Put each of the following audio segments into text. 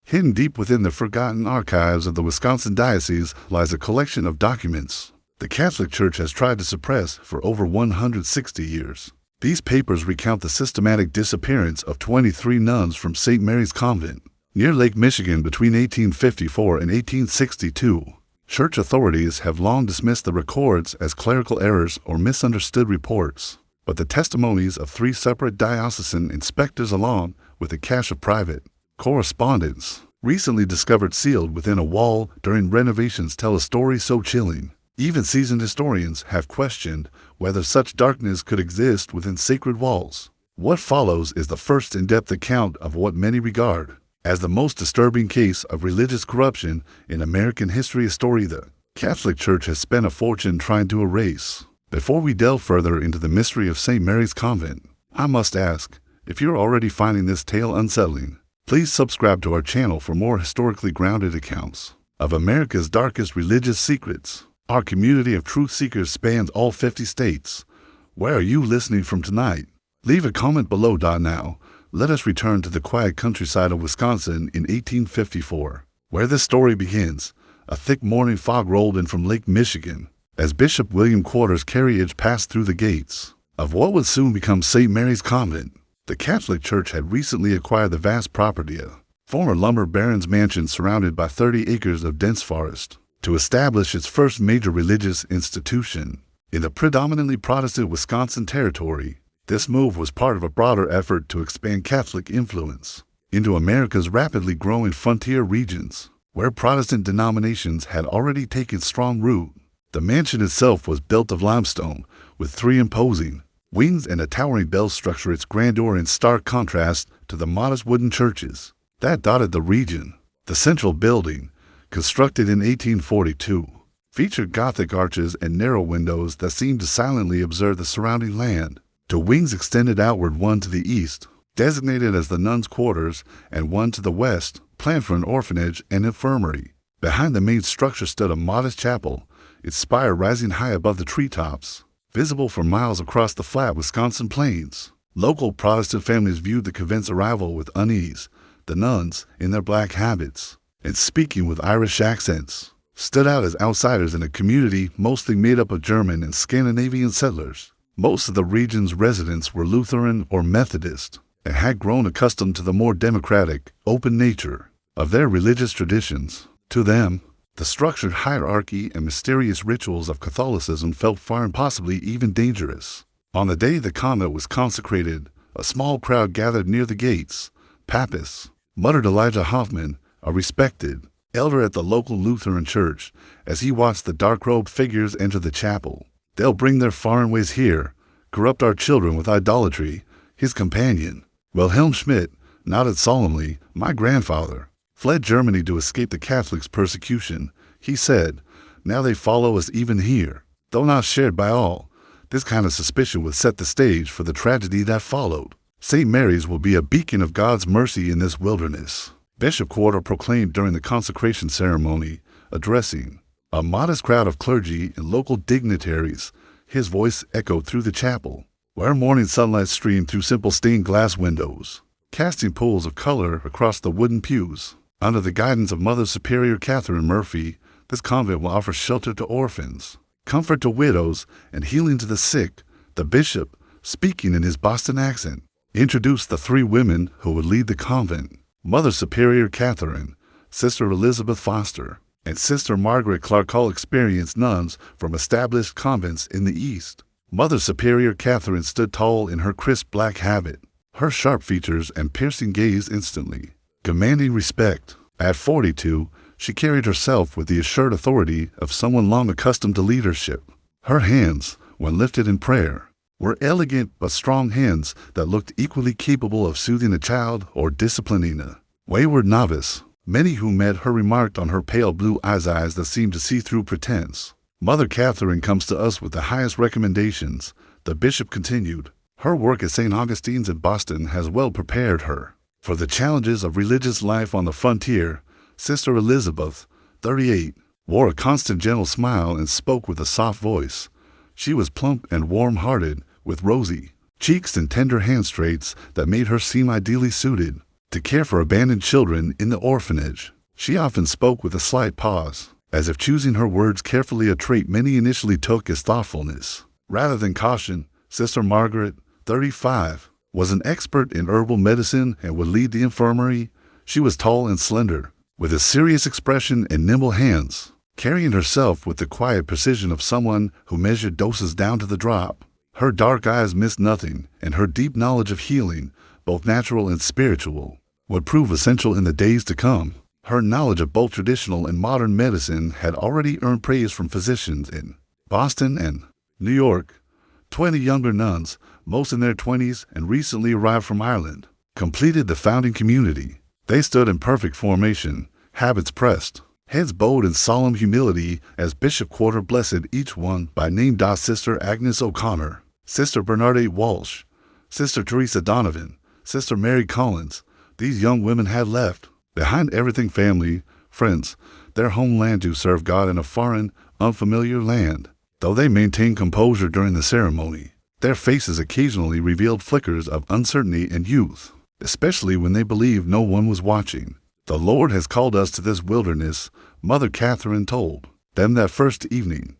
Hidden deep within the forgotten archives of the Wisconsin Diocese lies a collection of documents the Catholic Church has tried to suppress for over 160 years. These papers recount the systematic disappearance of 23 nuns from St. Mary's Convent near Lake Michigan between 1854 and 1862. Church authorities have long dismissed the records as clerical errors or misunderstood reports, but the testimonies of 3 separate diocesan inspectors along with a cache of private correspondence recently discovered sealed within a wall during renovations tell a story so chilling. Even seasoned historians have questioned whether such darkness could exist within sacred walls. What follows is the first in-depth account of what many regard as the most disturbing case of religious corruption in American history, a story the Catholic Church has spent a fortune trying to erase. Before we delve further into the mystery of St. Mary's Convent, I must ask, if you're already finding this tale unsettling, please subscribe to our channel for more historically grounded accounts of America's darkest religious secrets. Our community of truth seekers spans all 50 states. Where are you listening from tonight? Leave a comment below. Now, let us return to the quiet countryside of Wisconsin in 1854, where this story begins. A thick morning fog rolled in from Lake Michigan as Bishop William Quarter's carriage passed through the gates of what would soon become St. Mary's Convent. The Catholic Church had recently acquired the vast property, a former lumber baron's mansion surrounded by 30 acres of dense forest, to establish its first major religious institution in the predominantly Protestant Wisconsin territory. This move was part of a broader effort to expand Catholic influence into America's rapidly growing frontier regions, where Protestant denominations had already taken strong root. The mansion itself was built of limestone, with 3 imposing wings and a towering bell structure, its grandeur in stark contrast to the modest wooden churches that dotted the region. The central building, constructed in 1842, featured Gothic arches and narrow windows that seemed to silently observe the surrounding land. 2 wings extended outward, one to the east, designated as the nuns' quarters, and one to the west, planned for an orphanage and infirmary. Behind the main structure stood a modest chapel, its spire rising high above the treetops, visible for miles across the flat Wisconsin plains. Local Protestant families viewed the convent's arrival with unease. The nuns, in their black habits and speaking with Irish accents, stood out as outsiders in a community mostly made up of German and Scandinavian settlers. Most of the region's residents were Lutheran or Methodist and had grown accustomed to the more democratic, open nature of their religious traditions. To them, the structured hierarchy and mysterious rituals of Catholicism felt foreign, possibly even dangerous. On the day the convent was consecrated, a small crowd gathered near the gates. "Papists," muttered Elijah Hoffman, a respected elder at the local Lutheran church, as he watched the dark-robed figures enter the chapel. "They'll bring their foreign ways here, corrupt our children with idolatry." His companion, Wilhelm Schmidt, nodded solemnly. "My grandfather fled Germany to escape the Catholics' persecution," he said. "Now they follow us even here." Though not shared by all, this kind of suspicion would set the stage for the tragedy that followed. St. Mary's will be a beacon of God's mercy in this wilderness, Bishop Quarter proclaimed during the consecration ceremony, addressing a modest crowd of clergy and local dignitaries. His voice echoed through the chapel, where morning sunlight streamed through simple stained glass windows, casting pools of color across the wooden pews. Under the guidance of Mother Superior Catherine Murphy, this convent will offer shelter to orphans, comfort to widows, and healing to the sick. The bishop, speaking in his Boston accent, introduced the 3 women who would lead the convent: Mother Superior Catherine, Sister Elizabeth Foster, and Sister Margaret Clark, all experienced nuns from established convents in the East. Mother Superior Catherine stood tall in her crisp black habit, her sharp features and piercing gaze instantly commanding respect. At 42, she carried herself with the assured authority of someone long accustomed to leadership. Her hands, when lifted in prayer, were elegant but strong hands that looked equally capable of soothing a child or disciplining a wayward novice. Many who met her remarked on her pale blue eyes that seemed to see through pretense. "Mother Catherine comes to us with the highest recommendations," the bishop continued. "Her work at St. Augustine's in Boston has well prepared her for the challenges of religious life on the frontier." Sister Elizabeth, 38, wore a constant gentle smile and spoke with a soft voice. She was plump and warm-hearted, with rosy cheeks and tender hand traits that made her seem ideally suited to care for abandoned children in the orphanage. She often spoke with a slight pause, as if choosing her words carefully, a trait many initially took as thoughtfulness rather than caution. Sister Margaret, 35, was an expert in herbal medicine and would lead the infirmary. She was tall and slender, with a serious expression and nimble hands, carrying herself with the quiet precision of someone who measured doses down to the drop. Her dark eyes missed nothing, and her deep knowledge of healing, both natural and spiritual, would prove essential in the days to come. Her knowledge of both traditional and modern medicine had already earned praise from physicians in Boston and New York. 20 younger nuns, most in their 20s and recently arrived from Ireland, completed the founding community. They stood in perfect formation, habits pressed, heads bowed in solemn humility as Bishop Quarter blessed each one by name. Sister Agnes O'Connor, Sister Bernadette Walsh, Sister Teresa Donovan, Sister Mary Collins. These young women had left behind everything: family, friends, their homeland, to serve God in a foreign, unfamiliar land. Though they maintained composure during the ceremony, their faces occasionally revealed flickers of uncertainty and youth, especially when they believed no one was watching. "The Lord has called us to this wilderness," Mother Catherine told them that first evening.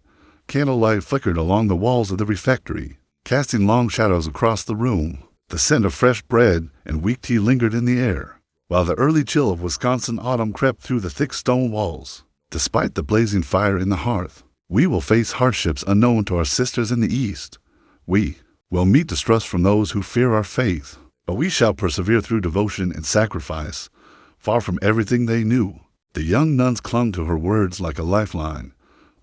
Candlelight flickered along the walls of the refectory, casting long shadows across the room. The scent of fresh bread and weak tea lingered in the air, while the early chill of Wisconsin autumn crept through the thick stone walls. Despite the blazing fire in the hearth, we will face hardships unknown to our sisters in the East. We will meet distrust from those who fear our faith, but we shall persevere through devotion and sacrifice, far from everything they knew. The young nuns clung to her words like a lifeline.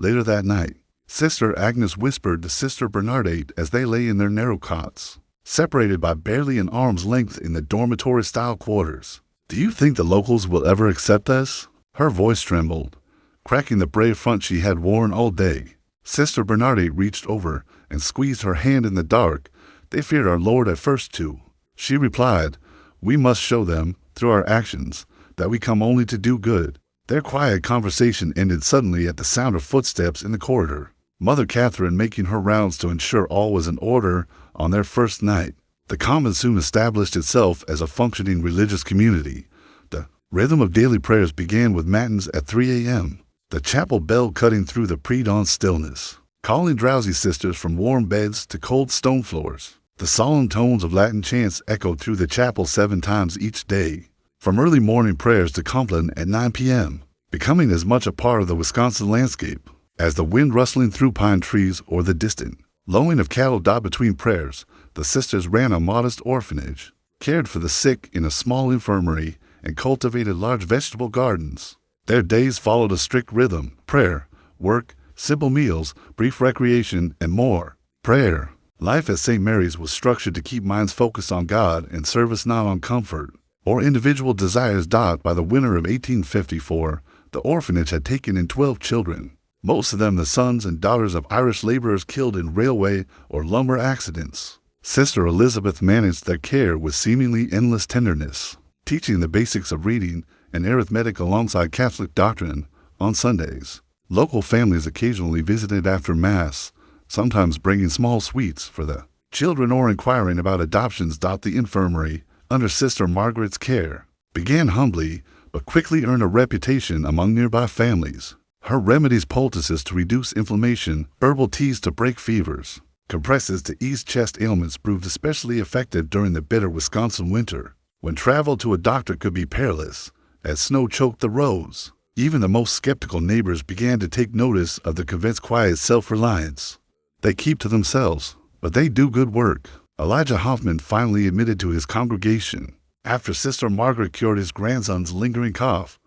Later that night, Sister Agnes whispered to Sister Bernadette as they lay in their narrow cots, separated by barely an arm's length in the dormitory-style quarters. "Do you think the locals will ever accept us?" Her voice trembled, cracking the brave front she had worn all day. Sister Bernadette reached over and squeezed her hand in the dark. "They feared our Lord at first too," she replied. "We must show them, through our actions, that we come only to do good." Their quiet conversation ended suddenly at the sound of footsteps in the corridor. Mother Catherine making her rounds to ensure all was in order on their first night. The convent soon established itself as a functioning religious community. The rhythm of daily prayers began with matins at 3 a.m., the chapel bell cutting through the pre-dawn stillness, calling drowsy sisters from warm beds to cold stone floors. The solemn tones of Latin chants echoed through the chapel 7 times each day, from early morning prayers to compline at 9 p.m., becoming as much a part of the Wisconsin landscape as the wind rustling through pine trees or the distant lowing of cattle. Between prayers, the sisters ran a modest orphanage, cared for the sick in a small infirmary, and cultivated large vegetable gardens. Their days followed a strict rhythm: prayer, work, simple meals, brief recreation, and more. Prayer. Life at St. Mary's was structured to keep minds focused on God and service, not on comfort or individual desires. By the winter of 1854, the orphanage had taken in 12 children, most of them the sons and daughters of Irish laborers killed in railway or lumber accidents. Sister Elizabeth managed their care with seemingly endless tenderness, teaching the basics of reading and arithmetic alongside Catholic doctrine on Sundays. Local families occasionally visited after Mass, sometimes bringing small sweets for the children or inquiring about adoptions. The infirmary, under Sister Margaret's care, began humbly but quickly earned a reputation among nearby families. Her remedies: poultices to reduce inflammation, herbal teas to break fevers, compresses to ease chest ailments, proved especially effective during the bitter Wisconsin winter, when travel to a doctor could be perilous, as snow choked the roads. Even the most skeptical neighbors began to take notice of the convent's quiet self-reliance. "They keep to themselves, but they do good work," Elijah Hoffman finally admitted to his congregation after Sister Margaret cured his grandson's lingering cough.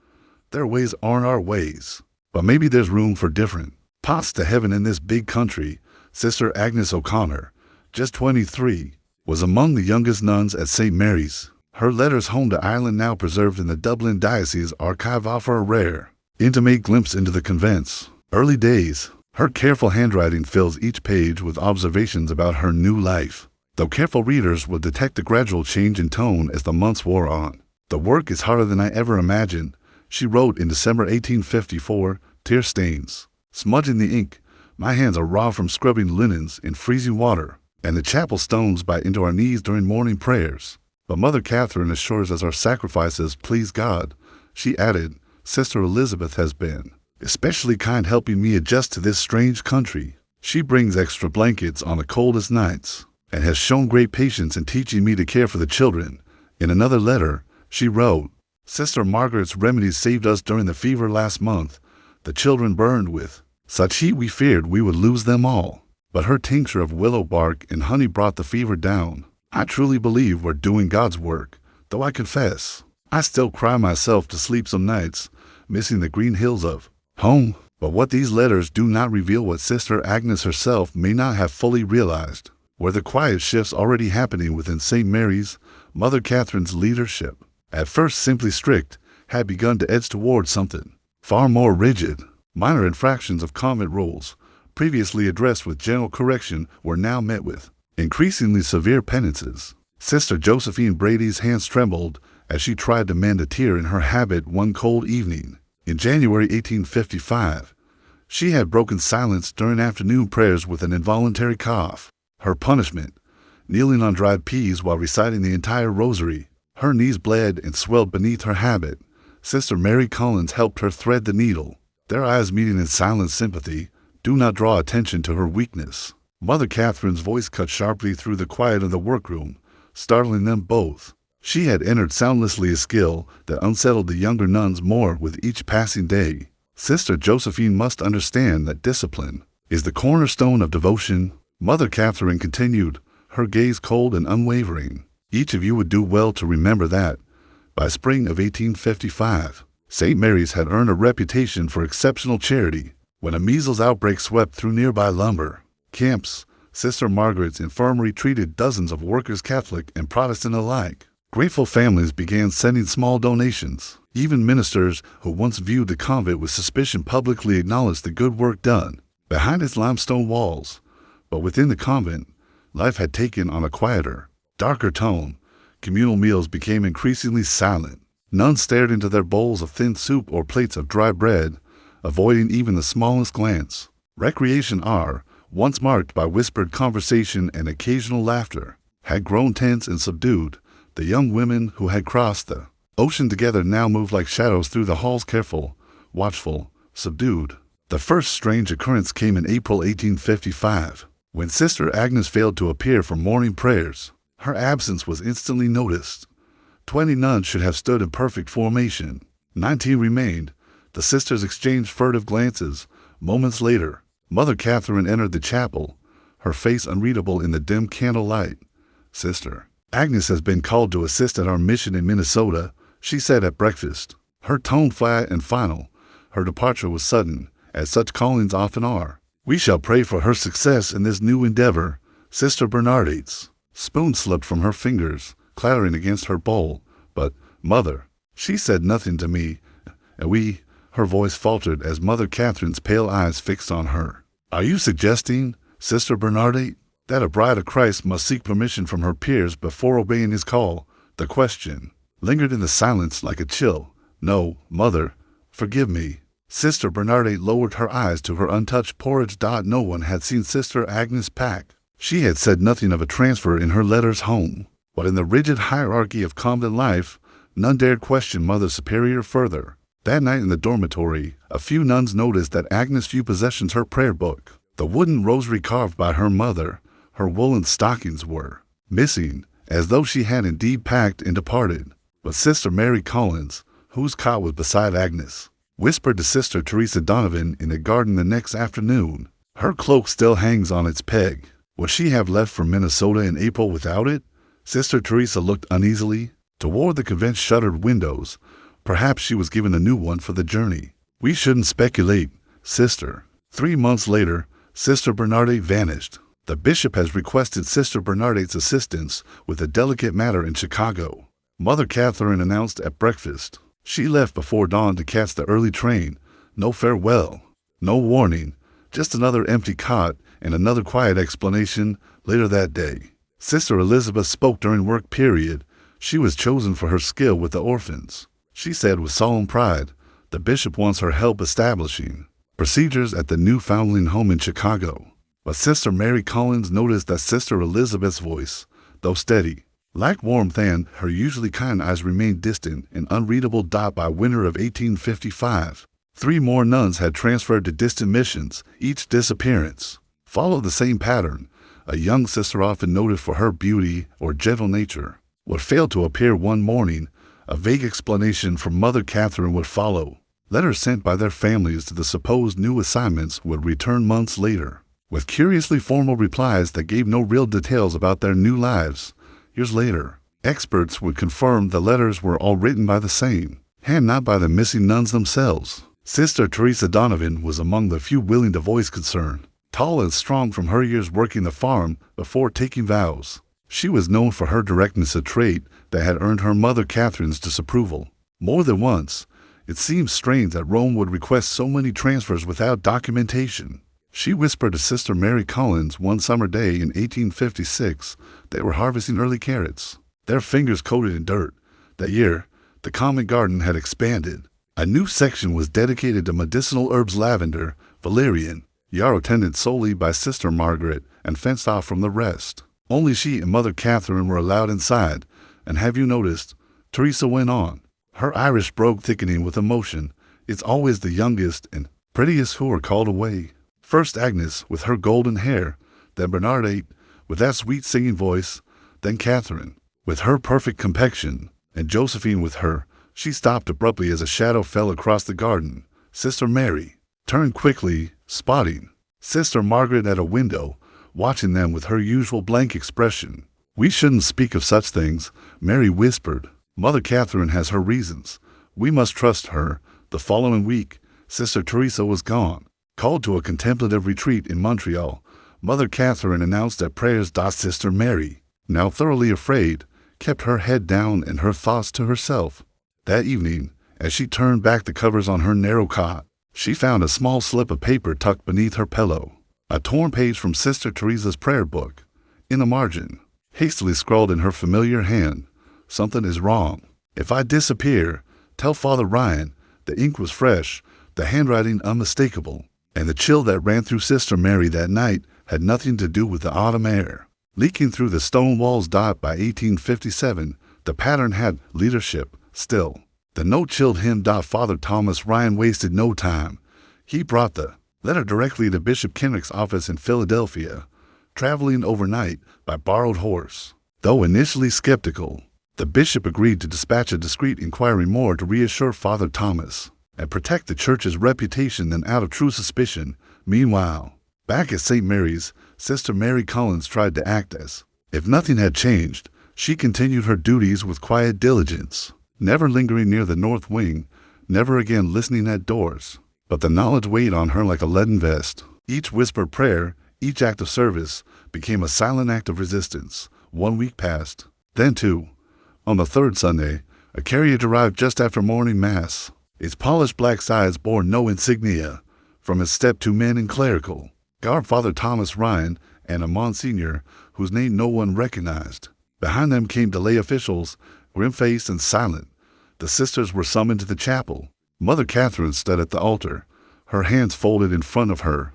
"Their ways aren't our ways, but maybe there's room for different paths to heaven in this big country." Sister Agnes O'Connor, just 23, was among the youngest nuns at St. Mary's. Her letters home to Ireland, now preserved in the Dublin Diocese Archive, offer a rare, intimate glimpse into the convent's early days. Her careful handwriting fills each page with observations about her new life, though careful readers will detect a gradual change in tone as the months wore on. "The work is harder than I ever imagined," she wrote in December 1854, tear stains smudging the ink. "My hands are raw from scrubbing linens in freezing water, and the chapel stones bite into our knees during morning prayers." But Mother Catherine assures us our sacrifices please God. She added, Sister Elizabeth has been especially kind helping me adjust to this strange country. She brings extra blankets on the coldest nights and has shown great patience in teaching me to care for the children. In another letter, she wrote, Sister Margaret's remedies saved us during the fever last month. The children burned with such heat we feared we would lose them all. But her tincture of willow bark and honey brought the fever down. I truly believe we're doing God's work, though I confess, I still cry myself to sleep some nights, missing the green hills of home. But what these letters do not reveal what Sister Agnes herself may not have fully realized were the quiet shifts already happening within St. Mary's. Mother Catherine's leadership, at first simply strict, had begun to edge towards something far more rigid. Minor infractions of convent rules, previously addressed with general correction, were now met with increasingly severe penances. Sister Josephine Brady's hands trembled as she tried to mend a tear in her habit one cold evening. In January 1855, she had broken silence during afternoon prayers with an involuntary cough. Her punishment, kneeling on dried peas while reciting the entire rosary. Her knees bled and swelled beneath her habit. Sister Mary Collins helped her thread the needle. Their eyes meeting in silent sympathy, do not draw attention to her weakness. Mother Catherine's voice cut sharply through the quiet of the workroom, startling them both. She had entered soundlessly a skill that unsettled the younger nuns more with each passing day. Sister Josephine must understand that discipline is the cornerstone of devotion. Mother Catherine continued, her gaze cold and unwavering. Each of you would do well to remember that, by spring of 1855, St. Mary's had earned a reputation for exceptional charity. When a measles outbreak swept through nearby lumber camps, Sister Margaret's infirmary treated dozens of workers, Catholic and Protestant alike. Grateful families began sending small donations. Even ministers who once viewed the convent with suspicion publicly acknowledged the good work done behind its limestone walls. But within the convent, life had taken on a quieter, darker tone. Communal meals became increasingly silent. Nuns stared into their bowls of thin soup or plates of dry bread, avoiding even the smallest glance. Recreation hour, once marked by whispered conversation and occasional laughter, had grown tense and subdued. The young women who had crossed the ocean together now moved like shadows through the halls, careful, watchful, subdued. The first strange occurrence came in April 1855, when Sister Agnes failed to appear for morning prayers. Her absence was instantly noticed. 20 nuns should have stood in perfect formation. 19 remained. The sisters exchanged furtive glances. Moments later, Mother Catherine entered the chapel, her face unreadable in the dim candlelight. Sister Agnes has been called to assist at our mission in Minnesota, she said at breakfast. Her tone flat and final. Her departure was sudden, as such callings often are. We shall pray for her success in this new endeavor. Sister Bernardette's spoon slipped from her fingers, clattering against her bowl. But, Mother, she said nothing to me, and her voice faltered as Mother Catherine's pale eyes fixed on her. Are you suggesting, Sister Bernadette, that a bride of Christ must seek permission from her peers before obeying his call? The question lingered in the silence like a chill. No, Mother, forgive me. Sister Bernadette lowered her eyes to her untouched porridge. No one had seen Sister Agnes pack. She had said nothing of a transfer in her letters home. But in the rigid hierarchy of convent life, none dared question Mother Superior further. That night in the dormitory, a few nuns noticed that Agnes few possessions her prayer book. The wooden rosary carved by her mother, her woolen stockings were missing, as though she had indeed packed and departed. But Sister Mary Collins, whose cot was beside Agnes, whispered to Sister Teresa Donovan in the garden the next afternoon, her cloak still hangs on its peg. Would she have left for Minnesota in April without it? Sister Teresa looked uneasily toward the convent's shuttered windows. Perhaps she was given a new one for the journey. We shouldn't speculate, Sister. 3 months later, Sister Bernadette vanished. The bishop has requested Sister Bernadette's assistance with a delicate matter in Chicago. Mother Catherine announced at breakfast. She left before dawn to catch the early train. No farewell, no warning, just another empty cot and another quiet explanation later that day. Sister Elizabeth spoke during work period. She was chosen for her skill with the orphans. She said with solemn pride, the bishop wants her help establishing procedures at the new foundling home in Chicago. But Sister Mary Collins noticed that Sister Elizabeth's voice, though steady, Lacked warmth, and her usually kind eyes remained distant and unreadable. By winter of 1855, 3 more nuns had transferred to distant missions. Each disappearance followed the same pattern. A young sister, often noted for her beauty or gentle nature, would fail to appear one morning. A vague explanation from Mother Catherine would follow. Letters sent by their families to the supposed new assignments would return months later, with curiously formal replies that gave no real details about their new lives. Years later, experts would confirm the letters were all written by the same hand, not by the missing nuns themselves. Sister Teresa Donovan was among the few willing to voice concern. Tall and strong from her years working the farm before taking vows, she was known for her directness, a trait that had earned her Mother Catherine's disapproval. More than once, it seemed strange that Rome would request so many transfers without documentation. She whispered to Sister Mary Collins one summer day in 1856 they were harvesting early carrots, their fingers coated in dirt. That year, the convent garden had expanded. A new section was dedicated to medicinal herbs, lavender, valerian, yarrow, tended solely by Sister Margaret and fenced off from the rest. Only she and Mother Catherine were allowed inside. And have you noticed? Teresa went on, her Irish brogue thickening with emotion. It's always the youngest and prettiest who are called away. First Agnes with her golden hair, then Bernadette with that sweet singing voice, then Catherine with her perfect complexion, and Josephine with her. She stopped abruptly as a shadow fell across the garden. Sister Mary turned quickly, spotting Sister Margaret at a window, watching them with her usual blank expression. We shouldn't speak of such things, Mary whispered. Mother Catherine has her reasons. We must trust her. The following week, Sister Teresa was gone. Called to a contemplative retreat in Montreal, Mother Catherine announced that prayers. Sister Mary, now thoroughly afraid, kept her head down and her thoughts to herself. That evening, as she turned back the covers on her narrow cot, she found a small slip of paper tucked beneath her pillow. A torn page from Sister Teresa's prayer book. In the margin, hastily scrawled in her familiar hand, "Something is wrong. If I disappear, tell Father Ryan." The ink was fresh, the handwriting unmistakable, and the chill that ran through Sister Mary that night had nothing to do with the autumn air leaking through the stone walls. By 1857, the pattern had leadership still. The note chilled him. Father Thomas Ryan wasted no time. He brought the letter directly to Bishop Kenrick's office in Philadelphia, traveling overnight by borrowed horse. Though initially skeptical, the bishop agreed to dispatch a discreet inquiry more to reassure Father Thomas and protect the church's reputation than out of true suspicion. Meanwhile, back at St. Mary's, Sister Mary Collins tried to act as if nothing had changed. She continued her duties with quiet diligence, never lingering near the north wing, never again listening at doors. But the knowledge weighed on her like a leaden vest. Each whispered prayer, each act of service, became a silent act of resistance. 1 week passed, then 2. On the 3rd Sunday, a carriage arrived just after morning mass. Its polished black sides bore no insignia. From its step 2 men in clerical garb, Father Thomas Ryan and a Monsignor whose name no one recognized. Behind them came the lay officials, grim-faced and silent. The sisters were summoned to the chapel. Mother Catherine stood at the altar, her hands folded in front of her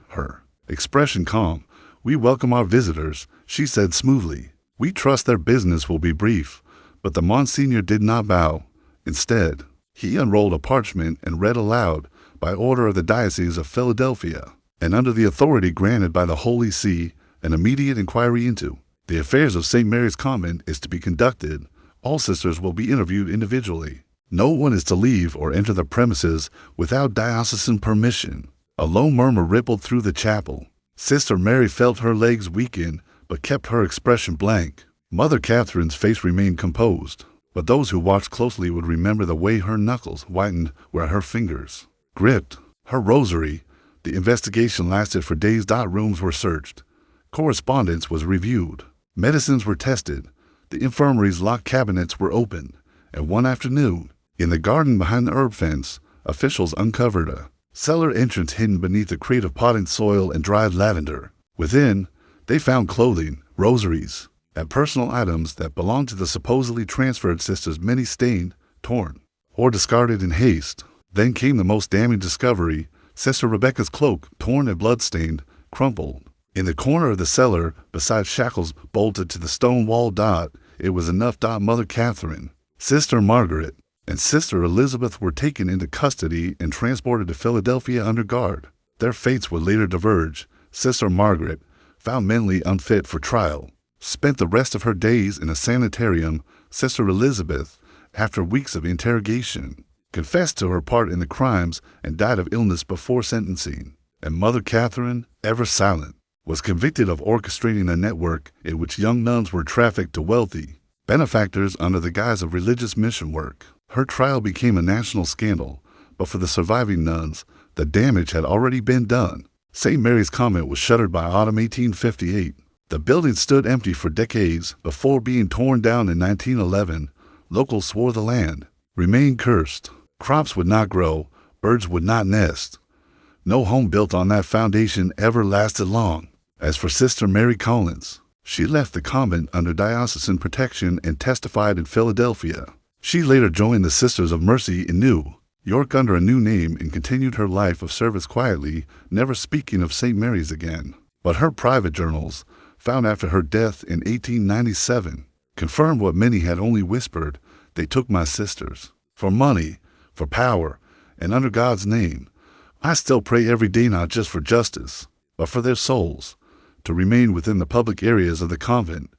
expression calm. "We welcome our visitors," she said smoothly. "We trust their business will be brief." But the Monsignor did not bow. Instead, he unrolled a parchment and read aloud, "By order of the Diocese of Philadelphia, and under the authority granted by the Holy See, an immediate inquiry into the affairs of St. Mary's Convent is to be conducted. All sisters will be interviewed individually. No one is to leave or enter the premises without diocesan permission." A low murmur rippled through the chapel. Sister Mary felt her legs weaken, but kept her expression blank. Mother Catherine's face remained composed, but those who watched closely would remember the way her knuckles whitened where her fingers gripped her rosary. The investigation lasted for days. Rooms were searched. Correspondence was reviewed. Medicines were tested. The infirmary's locked cabinets were opened. And one afternoon, in the garden behind the herb fence, officials uncovered a cellar entrance hidden beneath a crate of potting soil and dried lavender. Within, they found clothing, rosaries, and personal items that belonged to the supposedly transferred sisters, many stained, torn, or discarded in haste. Then came the most damning discovery: Sister Rebecca's cloak, torn and blood-stained, crumpled in the corner of the cellar beside shackles bolted to the stone wall. it was enough. Mother Catherine, Sister Margaret, and Sister Elizabeth were taken into custody and transported to Philadelphia under guard. Their fates would later diverge. Sister Margaret, found mentally unfit for trial, spent the rest of her days in a sanitarium. Sister Elizabeth, after weeks of interrogation, confessed to her part in the crimes and died of illness before sentencing. And Mother Catherine, ever silent, was convicted of orchestrating a network in which young nuns were trafficked to wealthy benefactors under the guise of religious mission work. Her trial became a national scandal, but for the surviving nuns, the damage had already been done. St. Mary's Convent was shuttered by autumn 1858. The building stood empty for decades before being torn down in 1911. Locals swore the land remained cursed. Crops would not grow, birds would not nest. No home built on that foundation ever lasted long. As for Sister Mary Collins, she left the convent under diocesan protection and testified in Philadelphia. She later joined the Sisters of Mercy in New York under a new name and continued her life of service quietly, never speaking of St. Mary's again. But her private journals, found after her death in 1897, confirmed what many had only whispered. They took my sisters. For money, for power, and under God's name. I still pray every day not just for justice, but for their souls, to remain within the public areas of the convent.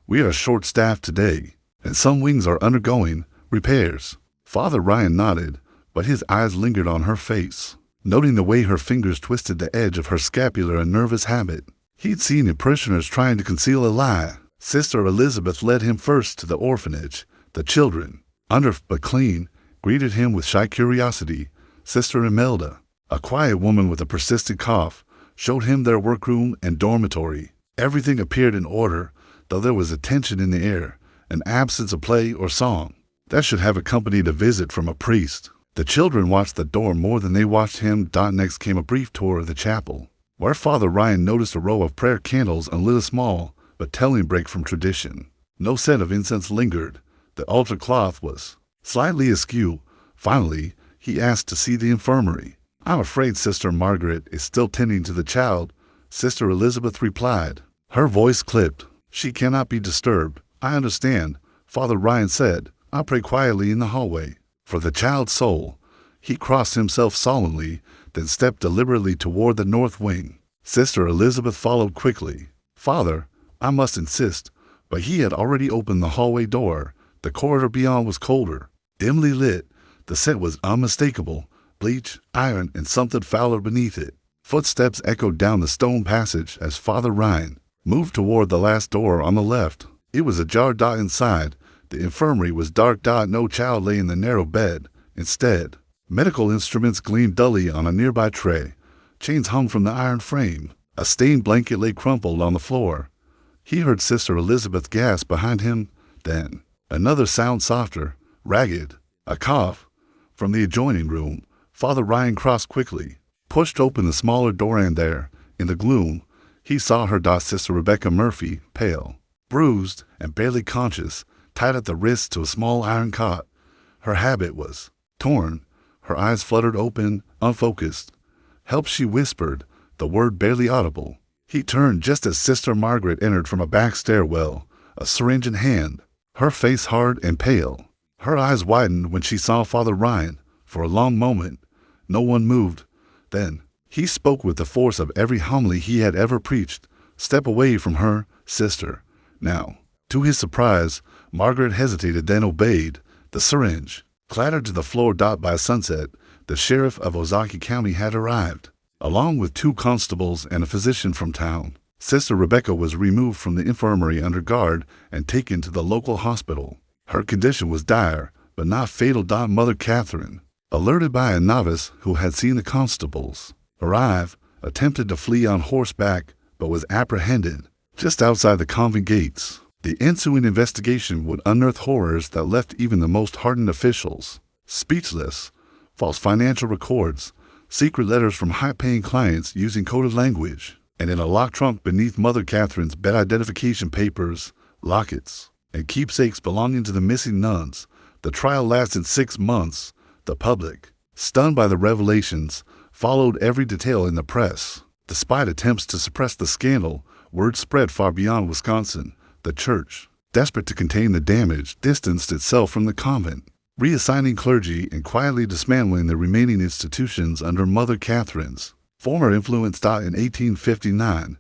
We are short-staffed today, and some wings are undergoing repairs. Father Ryan nodded, but his eyes lingered on her face, noting the way her fingers twisted the edge of her scapular in nervous habit. He'd seen the parishioners trying to conceal a lie. Sister Elizabeth led him first to the orphanage. The children, under but clean, greeted him with shy curiosity. Sister Imelda, a quiet woman with a persistent cough, showed him their workroom and dormitory. Everything appeared in order, though there was a tension in the air, an absence of play or song that should have accompanied a visit from a priest. The children watched the door more than they watched him. Next came a brief tour of the chapel, where Father Ryan noticed a row of prayer candles unlit, a small but telling break from tradition. No scent of incense lingered. The altar cloth was slightly askew. Finally, he asked to see the infirmary. I'm afraid Sister Margaret is still tending to the child, Sister Elizabeth replied. Her voice clipped. She cannot be disturbed. I understand, Father Ryan said. I'll pray quietly in the hallway. For the child's soul. He crossed himself solemnly, then stepped deliberately toward the north wing. Sister Elizabeth followed quickly. Father, I must insist, but he had already opened the hallway door. The corridor beyond was colder, dimly lit. The scent was unmistakable. Bleach, iron, and something fouler beneath it. Footsteps echoed down the stone passage as Father Ryan moved toward the last door on the left. It was ajar. Inside, the infirmary was dark. No child lay in the narrow bed. Instead, medical instruments gleamed dully on a nearby tray. Chains hung from the iron frame. A stained blanket lay crumpled on the floor. He heard Sister Elizabeth gasp behind him. Then, another sound, softer, ragged, a cough. From the adjoining room, Father Ryan crossed quickly, pushed open the smaller door, and there, in the gloom, he saw her. Sister Rebecca Murphy, pale, bruised, and barely conscious, tied at the wrists to a small iron cot. Her habit was torn. Her eyes fluttered open, unfocused. Help, she whispered, the word barely audible. He turned just as Sister Margaret entered from a back stairwell, a syringe in hand, her face hard and pale. Her eyes widened when she saw Father Ryan. For a long moment, no one moved. Then, he spoke with the force of every homily he had ever preached. Step away from her, sister. Now, to his surprise, Margaret hesitated, then obeyed. The syringe clattered to the floor. By sunset, the sheriff of Ozaukee County had arrived, along with 2 constables and a physician from town. Sister Rebecca was removed from the infirmary under guard and taken to the local hospital. Her condition was dire, but not fatal. Mother Catherine, alerted by a novice who had seen the constables arrive, attempted to flee on horseback, but was apprehended just outside the convent gates. The ensuing investigation would unearth horrors that left even the most hardened officials speechless. False financial records, secret letters from high-paying clients using coded language, and in a locked trunk beneath Mother Catherine's bed, identification papers, lockets, and keepsakes belonging to the missing nuns. The trial lasted 6 months. The public, stunned by the revelations, followed every detail in the press. Despite attempts to suppress the scandal, word spread far beyond Wisconsin. The church, desperate to contain the damage, distanced itself from the convent, reassigning clergy and quietly dismantling the remaining institutions under Mother Catherine's former influence. In 1859,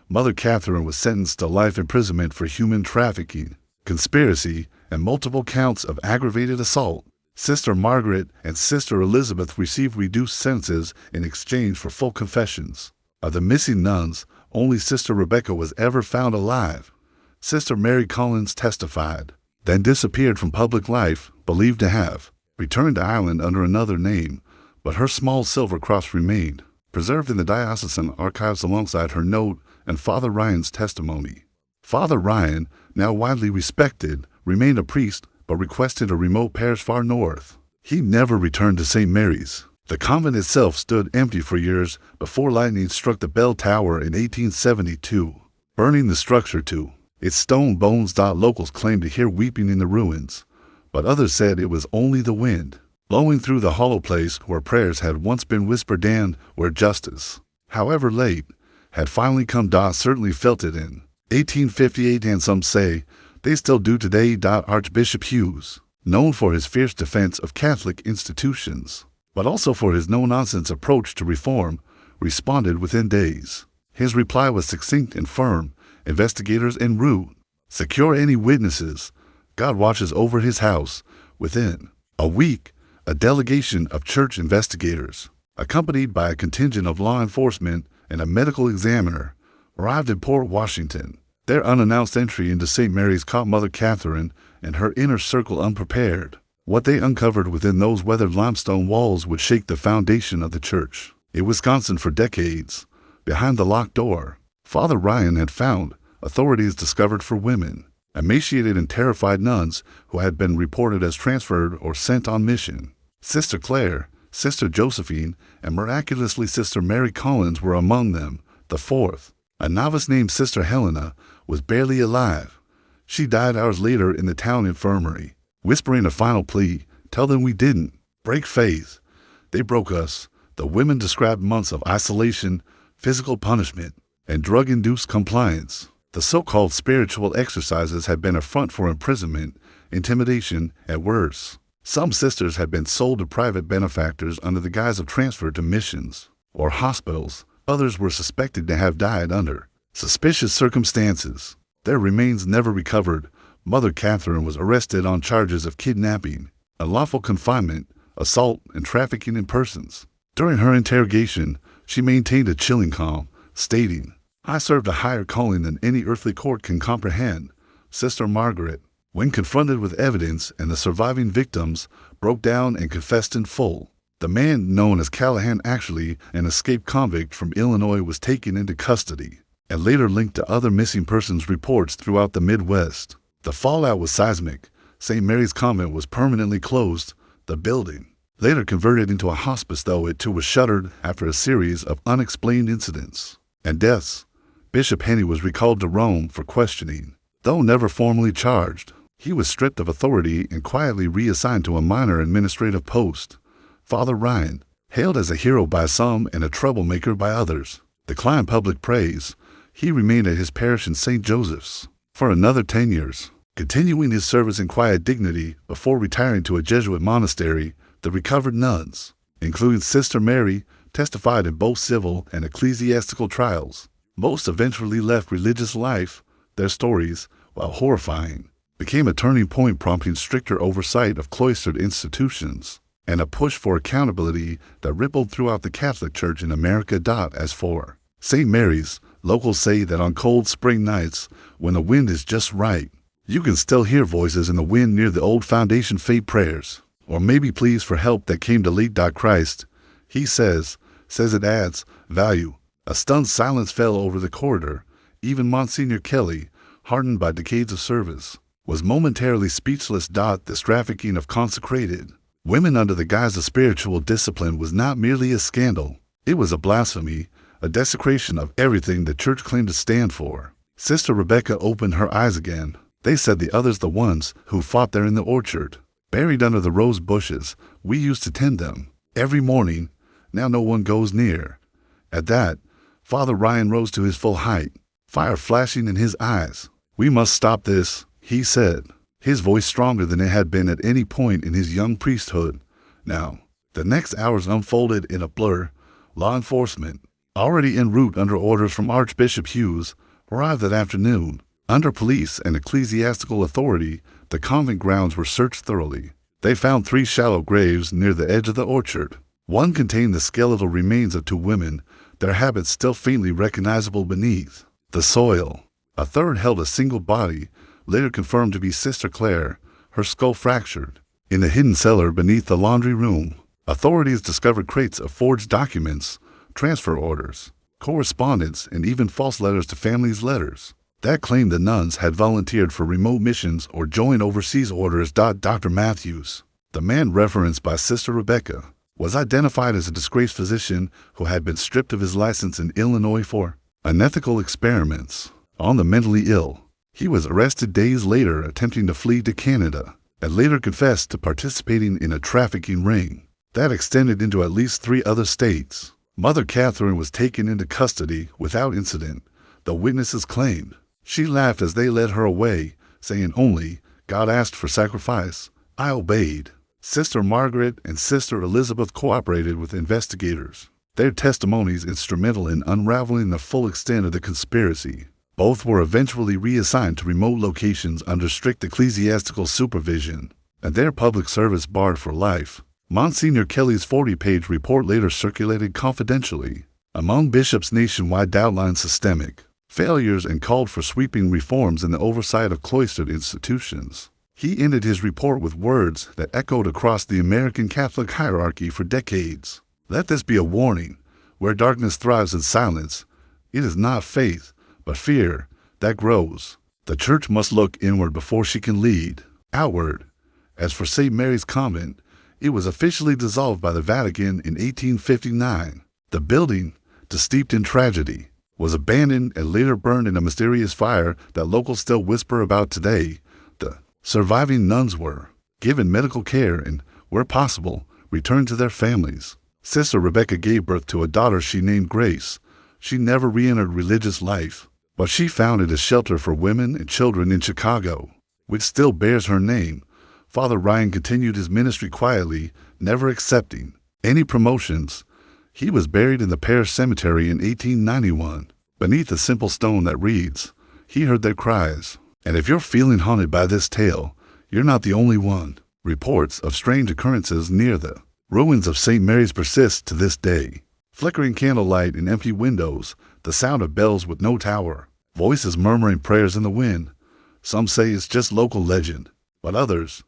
Mother Catherine was sentenced to life imprisonment for human trafficking, conspiracy, and multiple counts of aggravated assault. Sister Margaret and Sister Elizabeth received reduced sentences in exchange for full confessions. Of the missing nuns, only Sister Rebecca was ever found alive. Sister Mary Collins testified, then disappeared from public life, believed to have returned to Ireland under another name, but her small silver cross remained, preserved in the diocesan archives alongside her note and Father Ryan's testimony. Father Ryan, now widely respected, remained a priest but requested a remote parish far north. He never returned to St. Mary's. The convent itself stood empty for years before lightning struck the bell tower in 1872, burning the structure to its stone bones. Locals claimed to hear weeping in the ruins, but others said it was only the wind blowing through the hollow place where prayers had once been whispered and where justice, however late, had finally come. Certainly felt it in 1858, and some say they still do today. Archbishop Hughes, known for his fierce defense of Catholic institutions, but also for his no-nonsense approach to reform, responded within days. His reply was succinct and firm: investigators en route. Secure any witnesses. God watches over his house. Within a week, a delegation of church investigators, accompanied by a contingent of law enforcement and a medical examiner, arrived in Port Washington. Their unannounced entry into St. Mary's caught Mother Catherine and her inner circle unprepared. What they uncovered within those weathered limestone walls would shake the foundation of the church. In Wisconsin for decades, behind the locked door, Father Ryan had found authorities discovered for women, emaciated and terrified nuns who had been reported as transferred or sent on mission. Sister Claire, Sister Josephine, and miraculously Sister Mary Collins were among them. The fourth, a novice named Sister Helena, was barely alive. She died hours later in the town infirmary, whispering a final plea: "Tell them we didn't break faith. They broke us." The women described months of isolation, physical punishment, and drug-induced compliance. The so-called spiritual exercises had been a front for imprisonment, intimidation, and worse. Some sisters had been sold to private benefactors under the guise of transfer to missions or hospitals. Others were suspected to have died under suspicious circumstances. Their remains never recovered. Mother Catherine was arrested on charges of kidnapping, unlawful confinement, assault, and trafficking in persons. During her interrogation, she maintained a chilling calm, stating, "I served a higher calling than any earthly court can comprehend." Sister Margaret, when confronted with evidence and the surviving victims, broke down and confessed in full. The man known as Callahan, actually an escaped convict from Illinois, was taken into custody and later linked to other missing persons reports throughout the Midwest. The fallout was seismic. St. Mary's Convent was permanently closed. The building, later converted into a hospice, though it too was shuttered after a series of unexplained incidents and deaths. Bishop Henny was recalled to Rome for questioning. Though never formally charged, he was stripped of authority and quietly reassigned to a minor administrative post. Father Ryan, hailed as a hero by some and a troublemaker by others, declined public praise. He remained at his parish in St. Joseph's for another 10 years, continuing his service in quiet dignity before retiring to a Jesuit monastery. The recovered nuns, including Sister Mary, testified in both civil and ecclesiastical trials. Most eventually left religious life. Their stories, while horrifying, became a turning point, prompting stricter oversight of cloistered institutions and a push for accountability that rippled throughout the Catholic Church in America. As for St. Mary's, locals say that on cold spring nights, when the wind is just right, you can still hear voices in the wind near the old foundation faith prayers, or maybe pleas for help that came to late. Christ, he says it adds value. A stunned silence fell over the corridor. Even Monsignor Kelly, hardened by decades of service, was momentarily speechless. This trafficking of consecrated women under the guise of spiritual discipline was not merely a scandal. It was a blasphemy, a desecration of everything the church claimed to stand for. Sister Rebecca opened her eyes again. They said the others, the ones who fought there in the orchard, buried under the rose bushes, we used to tend them every morning. Now no one goes near. At that, Father Ryan rose to his full height, fire flashing in his eyes. "We must stop this," he said, his voice stronger than it had been at any point in his young priesthood. Now, the next hours unfolded in a blur. Law enforcement, already en route under orders from Archbishop Hughes, arrived that afternoon. Under police and ecclesiastical authority, the convent grounds were searched thoroughly. They found 3 shallow graves near the edge of the orchard. One contained the skeletal remains of 2 women, their habits still faintly recognizable beneath the soil. A third held a single body, later confirmed to be Sister Claire, her skull fractured. In the hidden cellar beneath the laundry room, authorities discovered crates of forged documents, transfer orders, correspondence, and even false letters to families' letters that claimed the nuns had volunteered for remote missions or joined overseas orders. Dr. Matthews, the man referenced by Sister Rebecca, was identified as a disgraced physician who had been stripped of his license in Illinois for unethical experiments on the mentally ill. He was arrested days later attempting to flee to Canada and later confessed to participating in a trafficking ring that extended into at least 3 other states. Mother Catherine was taken into custody without incident, the witnesses claimed. She laughed as they led her away, saying only, "God asked for sacrifice. I obeyed." Sister Margaret and Sister Elizabeth cooperated with investigators, their testimonies instrumental in unraveling the full extent of the conspiracy. Both were eventually reassigned to remote locations under strict ecclesiastical supervision, and their public service barred for life. Monsignor Kelly's 40-page report later circulated confidentially among bishops nationwide, outlined systemic failures and called for sweeping reforms in the oversight of cloistered institutions. He ended his report with words that echoed across the American Catholic hierarchy for decades. "Let this be a warning. Where darkness thrives in silence, it is not faith, but fear that grows. The Church must look inward before she can lead outward." As for St. Mary's Convent, it was officially dissolved by the Vatican in 1859. The building, steeped in tragedy, was abandoned and later burned in a mysterious fire that locals still whisper about today. The surviving nuns were given medical care and, where possible, returned to their families. Sister Rebecca gave birth to a daughter she named Grace. She never re-entered religious life, but she founded a shelter for women and children in Chicago, which still bears her name. Father Ryan continued his ministry quietly, never accepting any promotions. He was buried in the parish cemetery in 1891, beneath a simple stone that reads, "He heard their cries." And if you're feeling haunted by this tale, you're not the only one. Reports of strange occurrences near the ruins of St. Mary's persist to this day. Flickering candlelight in empty windows, the sound of bells with no tower, voices murmuring prayers in the wind. Some say it's just local legend, but others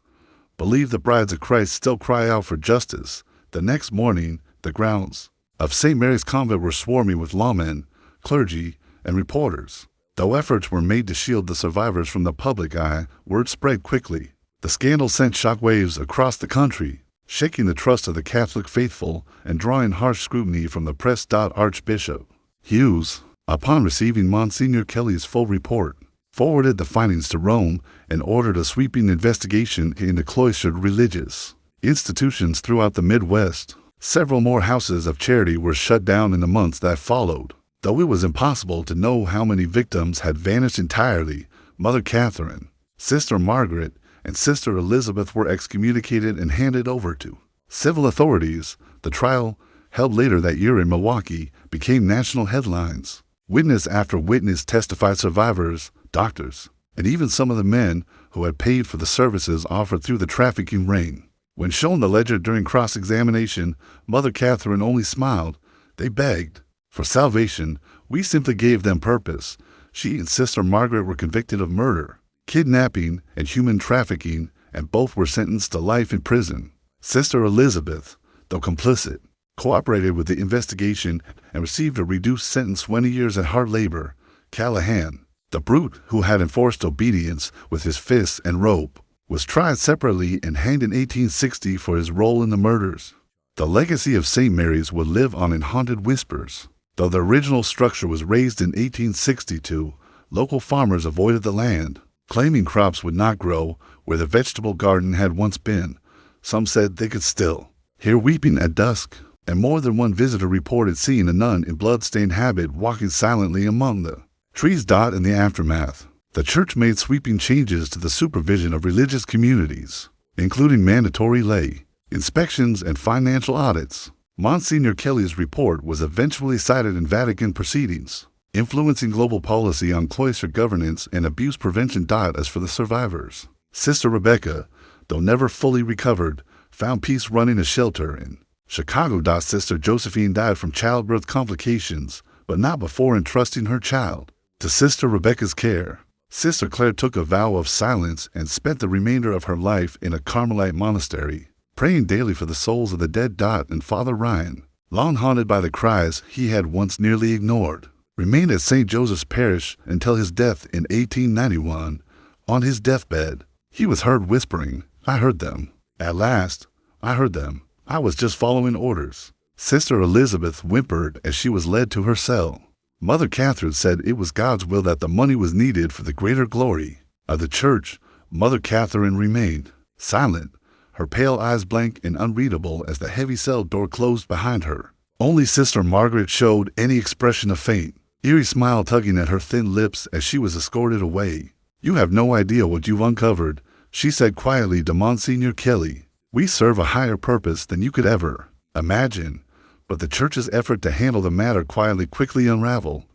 believe the brides of Christ still cry out for justice. The next morning, the grounds of St. Mary's Convent were swarming with lawmen, clergy, and reporters. Though efforts were made to shield the survivors from the public eye, word spread quickly. The scandal sent shockwaves across the country, shaking the trust of the Catholic faithful and drawing harsh scrutiny from the press. Archbishop Hughes, upon receiving Monsignor Kelly's full report, forwarded the findings to Rome and ordered a sweeping investigation into cloistered religious institutions throughout the Midwest. Several more houses of charity were shut down in the months that followed. Though it was impossible to know how many victims had vanished entirely, Mother Catherine, Sister Margaret, and Sister Elizabeth were excommunicated and handed over to civil authorities. The trial, held later that year in Milwaukee, became national headlines. Witness after witness testified, survivors, doctors, and even some of the men who had paid for the services offered through the trafficking ring. When shown the ledger during cross-examination, Mother Catherine only smiled. "They begged for salvation. We simply gave them purpose." She and Sister Margaret were convicted of murder, kidnapping, and human trafficking, and both were sentenced to life in prison. Sister Elizabeth, though complicit, cooperated with the investigation and received a reduced sentence, 20 years at hard labor. Callahan, the brute who had enforced obedience with his fists and rope, was tried separately and hanged in 1860 for his role in the murders. The legacy of St. Mary's would live on in haunted whispers. Though the original structure was razed in 1862, local farmers avoided the land, claiming crops would not grow where the vegetable garden had once been. Some said they could still hear weeping at dusk, and more than one visitor reported seeing a nun in blood-stained habit walking silently among the trees. In the aftermath, The church made sweeping changes to the supervision of religious communities, including mandatory lay inspections and financial audits. Monsignor Kelly's report was eventually cited in Vatican proceedings, influencing global policy on cloister governance and abuse prevention. As for the survivors, Sister Rebecca, though never fully recovered, found peace running a shelter in Chicago. Sister Josephine died from childbirth complications, but not before entrusting her child to Sister Rebecca's care. Sister Claire took a vow of silence and spent the remainder of her life in a Carmelite monastery, praying daily for the souls of the dead. And Father Ryan, long haunted by the cries he had once nearly ignored, remained at St. Joseph's Parish until his death in 1891. On his deathbed, he was heard whispering, "I heard them. At last, I heard them. I was just following orders." Sister Elizabeth whimpered as she was led to her cell. Mother Catherine said it was God's will that the money was needed for the greater glory of the church. Mother Catherine remained silent, her pale eyes blank and unreadable as the heavy cell door closed behind her. Only Sister Margaret showed any expression of faint, eerie smile tugging at her thin lips as she was escorted away. "You have no idea what you've uncovered," she said quietly to Monsignor Kelly. "We serve a higher purpose than you could ever imagine." But the church's effort to handle the matter quickly unraveled.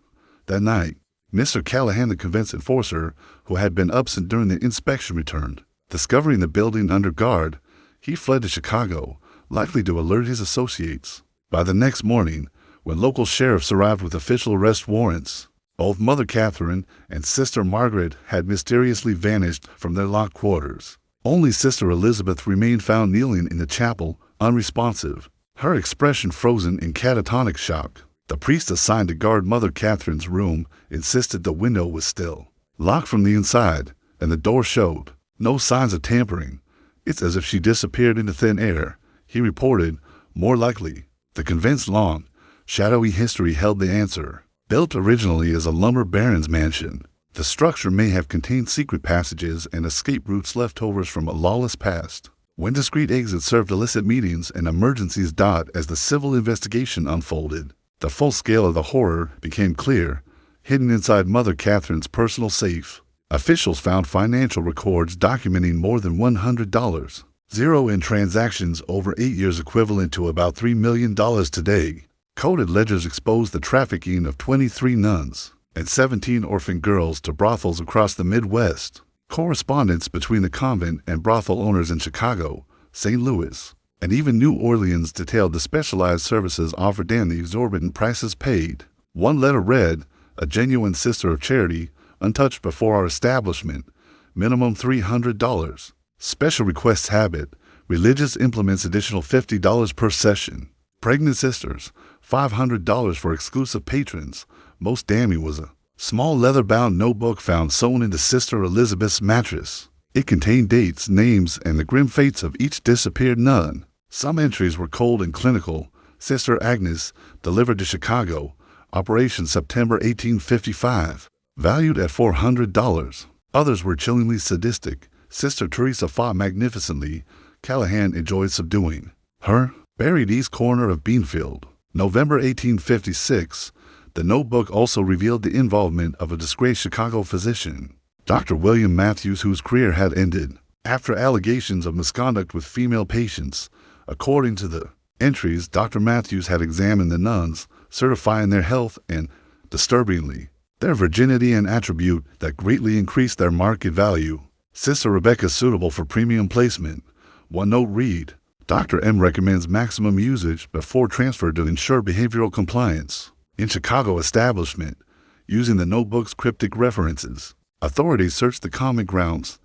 That night, Mr. Callahan, the convent's enforcer, who had been absent during the inspection, returned. Discovering the building under guard, he fled to Chicago, likely to alert his associates. By the next morning, when local sheriffs arrived with official arrest warrants, both Mother Catherine and Sister Margaret had mysteriously vanished from their locked quarters. Only Sister Elizabeth remained found kneeling in the chapel, unresponsive, her expression frozen in catatonic shock. The priest assigned to guard Mother Catherine's room insisted the window was still locked from the inside, and the door showed no signs of tampering. "It's as if she disappeared into thin air," he reported. More likely, the convent's long, shadowy history held the answer. Built originally as a lumber baron's mansion, the structure may have contained secret passages and escape routes, leftovers from a lawless past. When discreet exits served illicit meetings and emergencies. As the civil investigation unfolded, the full scale of the horror became clear. Hidden inside Mother Catherine's personal safe, officials found financial records documenting more than $100 in transactions over 8 years, equivalent to about $3 million today. Coded ledgers exposed the trafficking of 23 nuns and 17 orphan girls to brothels across the Midwest. Correspondence between the convent and brothel owners in Chicago, St. Louis, and even New Orleans detailed the specialized services offered and the exorbitant prices paid. One letter read, "A genuine sister of charity, untouched before our establishment, minimum $300. Special requests habit, religious implements additional $50 per session. Pregnant sisters, $500 for exclusive patrons." Most damning was a small leather-bound notebook found sewn into Sister Elizabeth's mattress. It contained dates, names, and the grim fates of each disappeared nun. Some entries were cold and clinical. Sister Agnes, delivered to Chicago, Operation September 1855, valued at $400. Others were chillingly sadistic. Sister Teresa fought magnificently. Callahan enjoyed subduing her. Buried east corner of Beanfield, November 1856. The notebook also revealed the involvement of a disgraced Chicago physician, Dr. William Matthews, whose career had ended after allegations of misconduct with female patients. According to the entries, Dr. Matthews had examined the nuns, certifying their health and, disturbingly, their virginity, an attribute that greatly increased their market value. Sister Rebecca suitable for premium placement. One note read, "Dr. M recommends maximum usage before transfer to ensure behavioral compliance." In Chicago establishment, using the notebook's cryptic references, authorities searched the common grounds.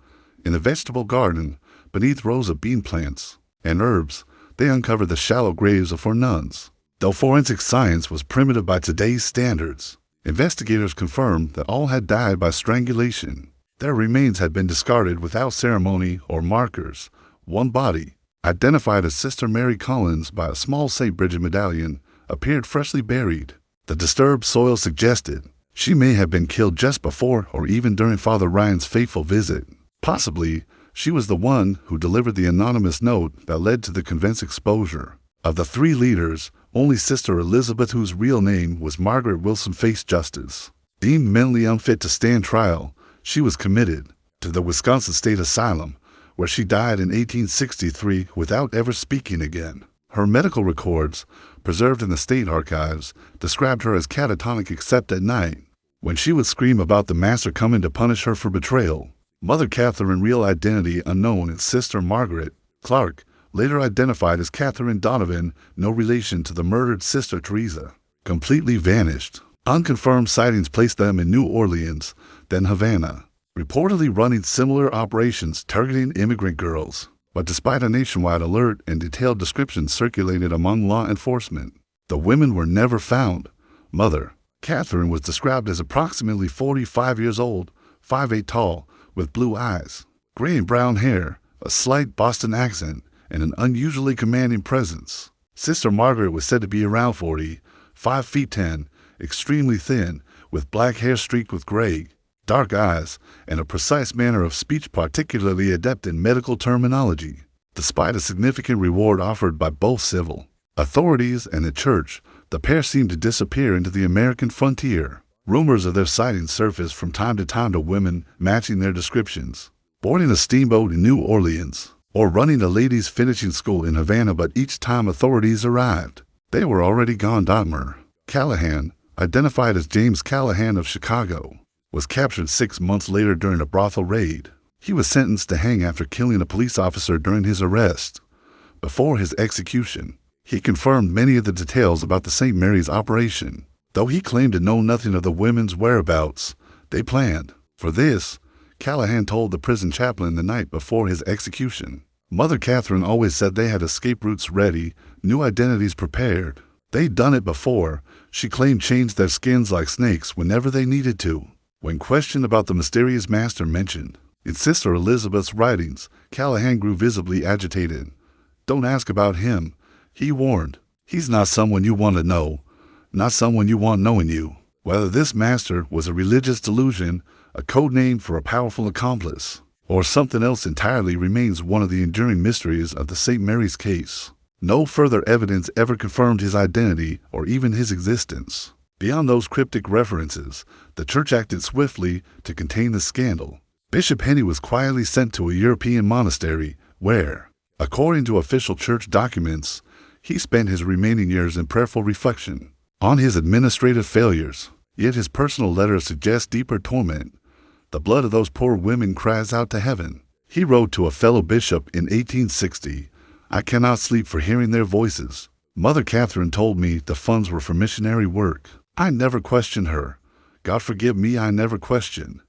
In the vegetable garden, beneath rows of bean plants and herbs, they uncovered the shallow graves of 4 nuns. Though forensic science was primitive by today's standards, investigators confirmed that all had died by strangulation. Their remains had been discarded without ceremony or markers. One body, identified as Sister Mary Collins by a small St. Bridget medallion, appeared freshly buried. The disturbed soil suggested she may have been killed just before or even during Father Ryan's fateful visit. Possibly, she was the one who delivered the anonymous note that led to the convent's exposure. Of the 3 leaders, only Sister Elizabeth, whose real name was Margaret Wilson, faced justice. Deemed mentally unfit to stand trial, She was committed to the Wisconsin State Asylum, where she died in 1863 without ever speaking again. Her medical records, preserved in the state archives, described her as catatonic except at night, when she would scream about the master coming to punish her for betrayal. Mother Catherine, real identity unknown, and Sister Margaret Clark, later identified as Catherine Donovan, no relation to the murdered Sister Teresa, completely vanished. Unconfirmed sightings placed them in New Orleans, then Havana, reportedly running similar operations targeting immigrant girls. But despite a nationwide alert and detailed descriptions circulated among law enforcement, the women were never found. Mother Catherine was described as approximately 45 years old, 5'8" tall, with blue eyes, gray and brown hair, a slight Boston accent, and an unusually commanding presence. Sister Margaret was said to be around 40, 5 feet 10, extremely thin, with black hair streaked with gray, dark eyes, and a precise manner of speech particularly adept in medical terminology. Despite a significant reward offered by both civil authorities and the church, the pair seemed to disappear into the American frontier. Rumors of their sightings surfaced from time to women matching their descriptions, boarding a steamboat in New Orleans, or running a ladies' finishing school in Havana, but each time authorities arrived, they were already gone. Dr. Callahan, identified as James Callahan of Chicago, was captured 6 months later during a brothel raid. He was sentenced to hang after killing a police officer during his arrest. Before his execution, he confirmed many of the details about the St. Mary's operation. Though he claimed to know nothing of the women's whereabouts they planned. For this, Callahan told the prison chaplain the night before his execution. Mother Catherine always said they had escape routes ready, new identities prepared. They'd done it before. She claimed changed their skins like snakes whenever they needed to. When questioned about the mysterious master mentioned in Sister Elizabeth's writings, Callahan grew visibly agitated. "Don't ask about him," he warned. "He's not someone you want to know, not someone you want knowing you." Whether this master was a religious delusion, a code name for a powerful accomplice, or something else entirely remains one of the enduring mysteries of the St. Mary's case. No further evidence ever confirmed his identity or even his existence. Beyond those cryptic references, the church acted swiftly to contain the scandal. Bishop Henny was quietly sent to a European monastery where, according to official church documents, he spent his remaining years in prayerful reflection on his administrative failures. Yet his personal letters suggest deeper torment. "The blood of those poor women cries out to heaven," he wrote to a fellow bishop in 1860. "I cannot sleep for hearing their voices. Mother Catherine told me the funds were for missionary work. I never questioned her. God forgive me, I never questioned.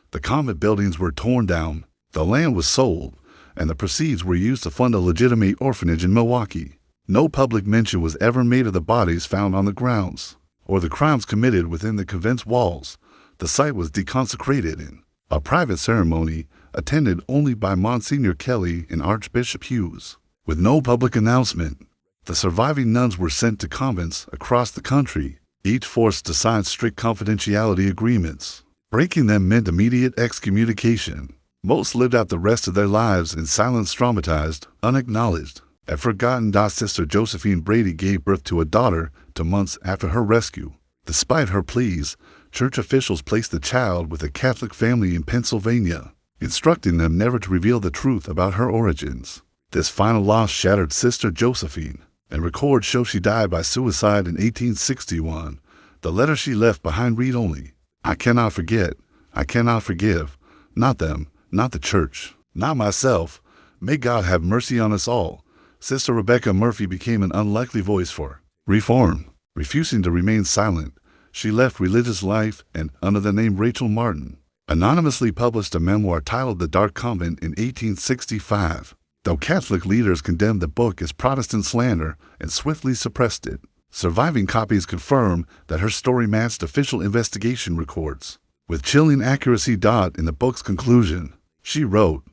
The convent buildings were torn down, the land was sold, and the proceeds were used to fund a legitimate orphanage in Milwaukee. No public mention was ever made of the bodies found on the grounds, or the crimes committed within the convent's walls. The site was deconsecrated in a private ceremony attended only by Monsignor Kelly and Archbishop Hughes. With no public announcement, the surviving nuns were sent to convents across the country, each forced to sign strict confidentiality agreements. Breaking them meant immediate excommunication. Most lived out the rest of their lives in silence, traumatized, unacknowledged, and forgotten. Sister Josephine Brady gave birth to a daughter 2 months after her rescue. Despite her pleas, church officials placed the child with a Catholic family in Pennsylvania, instructing them never to reveal the truth about her origins. This final loss shattered Sister Josephine, and records show she died by suicide in 1861. The letter she left behind read only, "I cannot forget, I cannot forgive, not them, not the church, not myself. May God have mercy on us all." Sister Rebecca Murphy became an unlikely voice for reform. Refusing to remain silent, she left religious life and, under the name Rachel Martin, anonymously published a memoir titled The Dark Convent in 1865. Though Catholic leaders condemned the book as Protestant slander and swiftly suppressed it, surviving copies confirm that her story matched official investigation records. With chilling accuracy. In the book's conclusion, she wrote,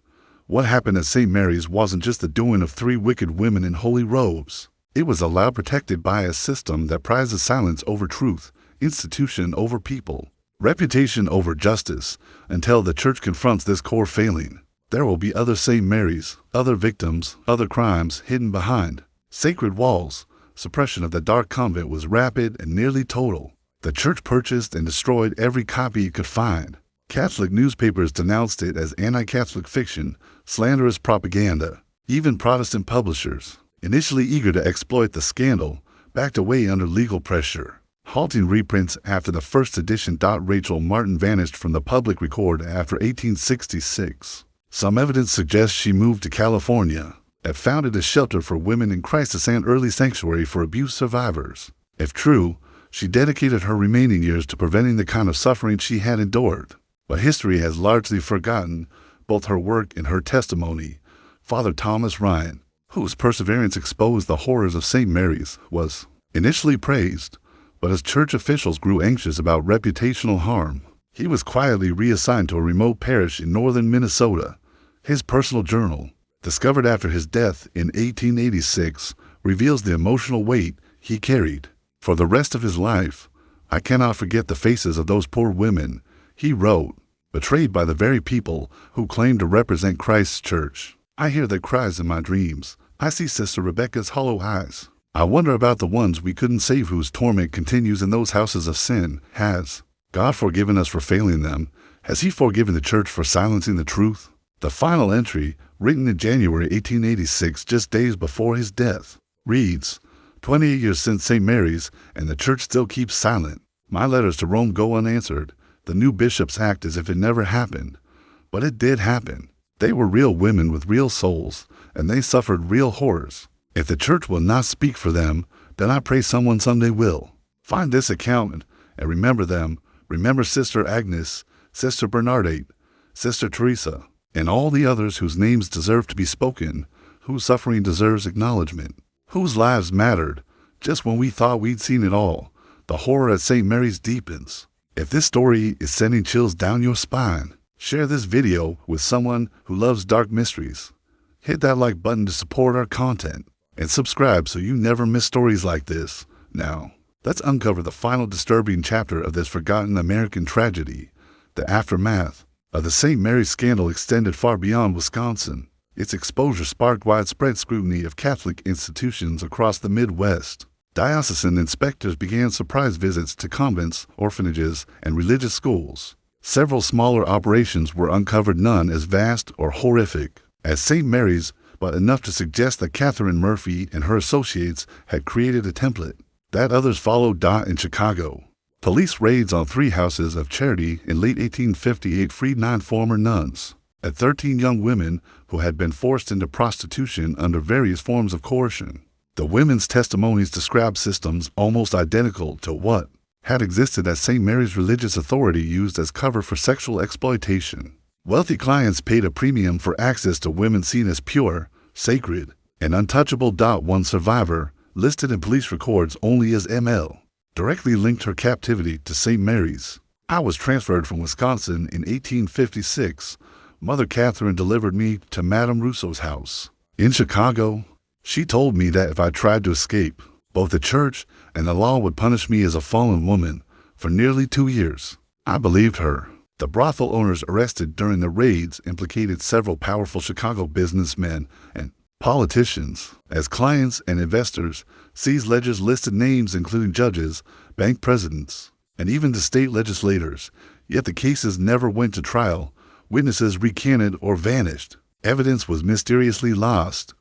"What happened at St. Mary's wasn't just the doing of 3 wicked women in holy robes. It was a lie protected by a system that prizes silence over truth, institution over people, reputation over justice. Until the church confronts this core failing, there will be other St. Mary's, other victims, other crimes hidden behind sacred walls." Suppression of the Dark Convent was rapid and nearly total. The church purchased and destroyed every copy it could find. Catholic newspapers denounced it as anti-Catholic fiction, slanderous propaganda. Even Protestant publishers, initially eager to exploit the scandal, backed away under legal pressure, halting reprints after the first edition. Rachel Martin vanished from the public record after 1866. Some evidence suggests she moved to California and founded a shelter for women in crisis and early sanctuary for abuse survivors. If true, she dedicated her remaining years to preventing the kind of suffering she had endured. But history has largely forgotten both her work and her testimony. Father Thomas Ryan, whose perseverance exposed the horrors of St. Mary's, was initially praised, but as church officials grew anxious about reputational harm, he was quietly reassigned to a remote parish in northern Minnesota. His personal journal, discovered after his death in 1886, reveals the emotional weight he carried. For the rest of his life, "I cannot forget the faces of those poor women," he wrote, "betrayed by the very people who claim to represent Christ's church. I hear their cries in my dreams. I see Sister Rebecca's hollow eyes. I wonder about the ones we couldn't save whose torment continues in those houses of sin. Has God forgiven us for failing them? Has He forgiven the church for silencing the truth?" The final entry, written in January 1886, just days before his death, reads, 28 years since St. Mary's, and the church still keeps silent. My letters to Rome go unanswered. The new bishops act as if it never happened. But it did happen. They were real women with real souls, and they suffered real horrors. If the church will not speak for them, then I pray someone someday will. Find this account and remember them. Remember Sister Agnes, Sister Bernadette, Sister Teresa, and all the others whose names deserve to be spoken, whose suffering deserves acknowledgement, whose lives mattered. Just when we thought we'd seen it all, the horror at St. Mary's deepens. If this story is sending chills down your spine, share this video with someone who loves dark mysteries. Hit that like button to support our content, and subscribe so you never miss stories like this. Now, let's uncover the final disturbing chapter of this forgotten American tragedy. The aftermath of the St. Mary's scandal extended far beyond Wisconsin. Its exposure sparked widespread scrutiny of Catholic institutions across the Midwest. Diocesan inspectors began surprise visits to convents, orphanages, and religious schools. Several smaller operations were uncovered, none as vast or horrific as St. Mary's, but enough to suggest that Catherine Murphy and her associates had created a template that others followed. In Chicago, police raids on 3 houses of charity in late 1858 freed 9 former nuns and 13 young women who had been forced into prostitution under various forms of coercion. The women's testimonies described systems almost identical to what had existed at St. Mary's religious authority used as cover for sexual exploitation. Wealthy clients paid a premium for access to women seen as pure, sacred, and untouchable. One survivor, listed in police records only as ML, directly linked her captivity to St. Mary's. "I was transferred from Wisconsin in 1856. Mother Catherine delivered me to Madame Rousseau's house in Chicago. She told me that if I tried to escape, both the church and the law would punish me as a fallen woman for nearly 2 years. I believed her." The brothel owners arrested during the raids implicated several powerful Chicago businessmen and politicians as clients and investors. Seized ledgers listed names including judges, bank presidents, and even the state legislators. Yet the cases never went to trial. Witnesses recanted or vanished. Evidence was mysteriously lost.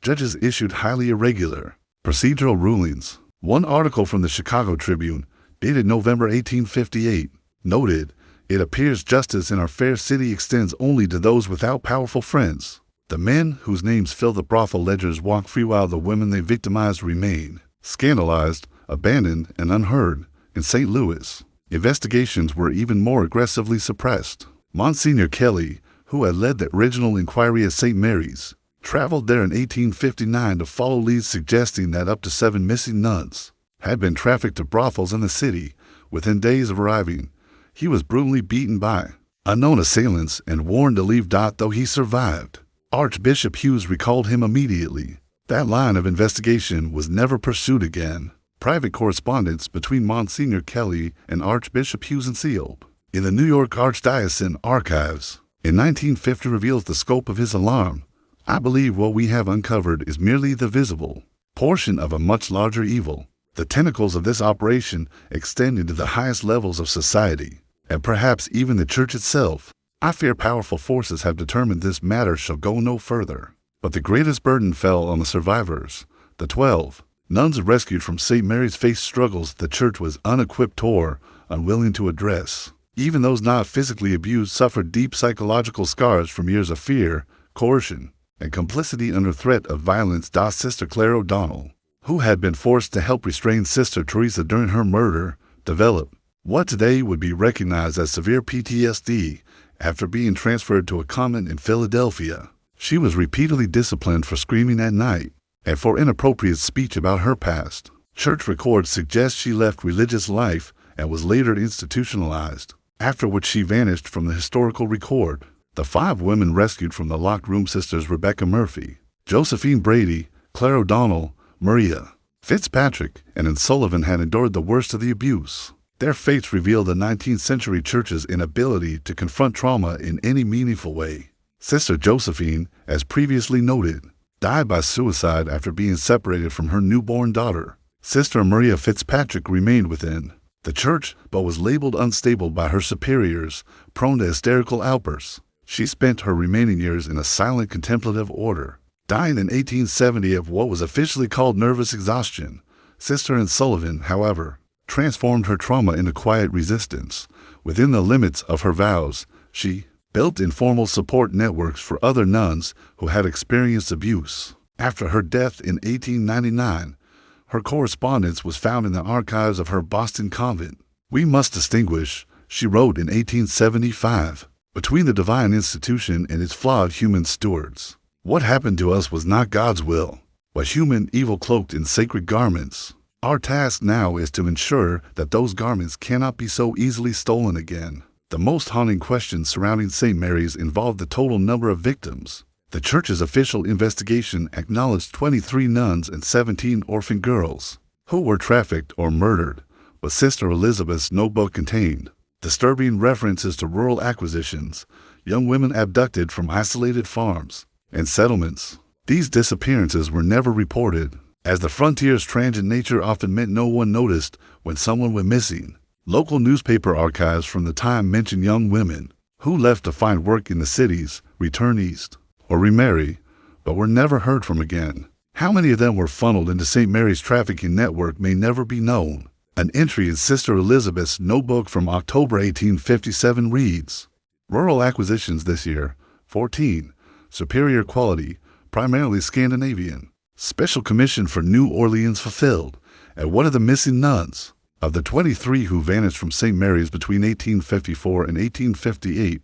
Judges issued highly irregular procedural rulings. One article from the Chicago Tribune, dated November 1858, noted, "It appears justice in our fair city extends only to those without powerful friends. The men whose names fill the brothel ledgers walk free while the women they victimized remain scandalized, abandoned, and unheard." In St. Louis, investigations were even more aggressively suppressed. Monsignor Kelly, who had led the original inquiry at St. Mary's, traveled there in 1859 to follow leads suggesting that up to 7 missing nuns had been trafficked to brothels in the city. Within days of arriving, he was brutally beaten by unknown assailants and warned to leave. Though he survived, Archbishop Hughes recalled him immediately. That line of investigation was never pursued again. Private correspondence between Monsignor Kelly and Archbishop Hughes unsealed in the New York Archdiocesan archives in 1950 reveals the scope of his alarm. "I believe what we have uncovered is merely the visible portion of a much larger evil. The tentacles of this operation extend into the highest levels of society. and perhaps even the church itself. I fear powerful forces have determined this matter shall go no further. But the greatest burden fell on the survivors, the 12. Nuns rescued from St. Mary's faced struggles the church was unequipped or unwilling to address. Even those not physically abused suffered deep psychological scars from years of fear, coercion, and complicity under threat of violence. Sister Claire O'Donnell, who had been forced to help restrain Sister Teresa during her murder, developed what today would be recognized as severe PTSD after being transferred to a convent in Philadelphia. She was repeatedly disciplined for screaming at night and for inappropriate speech about her past. Church records suggest she left religious life and was later institutionalized, after which she vanished from the historical record. The 5 women rescued from the locked room, Sisters Rebecca Murphy, Josephine Brady, Claire O'Donnell, Maria Fitzpatrick, and Unsolved, had endured the worst of the abuse. Their fates reveal the 19th century church's inability to confront trauma in any meaningful way. Sister Josephine, as previously noted, died by suicide after being separated from her newborn daughter. Sister Maria Fitzpatrick remained within the church but was labeled unstable by her superiors, prone to hysterical outbursts. She spent her remaining years in a silent contemplative order, dying in 1870 of what was officially called nervous exhaustion. Sister Unsolved, however, transformed her trauma into quiet resistance. Within the limits of her vows, she built informal support networks for other nuns who had experienced abuse. After her death in 1899, her correspondence was found in the archives of her Boston convent. "We must distinguish," she wrote in 1875, "between the divine institution and its flawed human stewards. What happened to us was not God's will, but human evil cloaked in sacred garments. Our task now is to ensure that those garments cannot be so easily stolen again." The most haunting questions surrounding St. Mary's involved the total number of victims. The church's official investigation acknowledged 23 nuns and 17 orphan girls who were trafficked or murdered, but Sister Elizabeth's notebook contained disturbing references to rural acquisitions, young women abducted from isolated farms and settlements. These disappearances were never reported, as the frontier's transient nature often meant no one noticed when someone went missing. Local newspaper archives from the time mention young women who left to find work in the cities, return east, or remarry, but were never heard from again. How many of them were funneled into St. Mary's trafficking network may never be known. An entry in Sister Elizabeth's notebook from October 1857 reads, "Rural acquisitions this year, 14, superior quality, primarily Scandinavian. Special commission for New Orleans fulfilled, and one of the missing nuns. Of the 23 who vanished from St. Mary's between 1854 and 1858,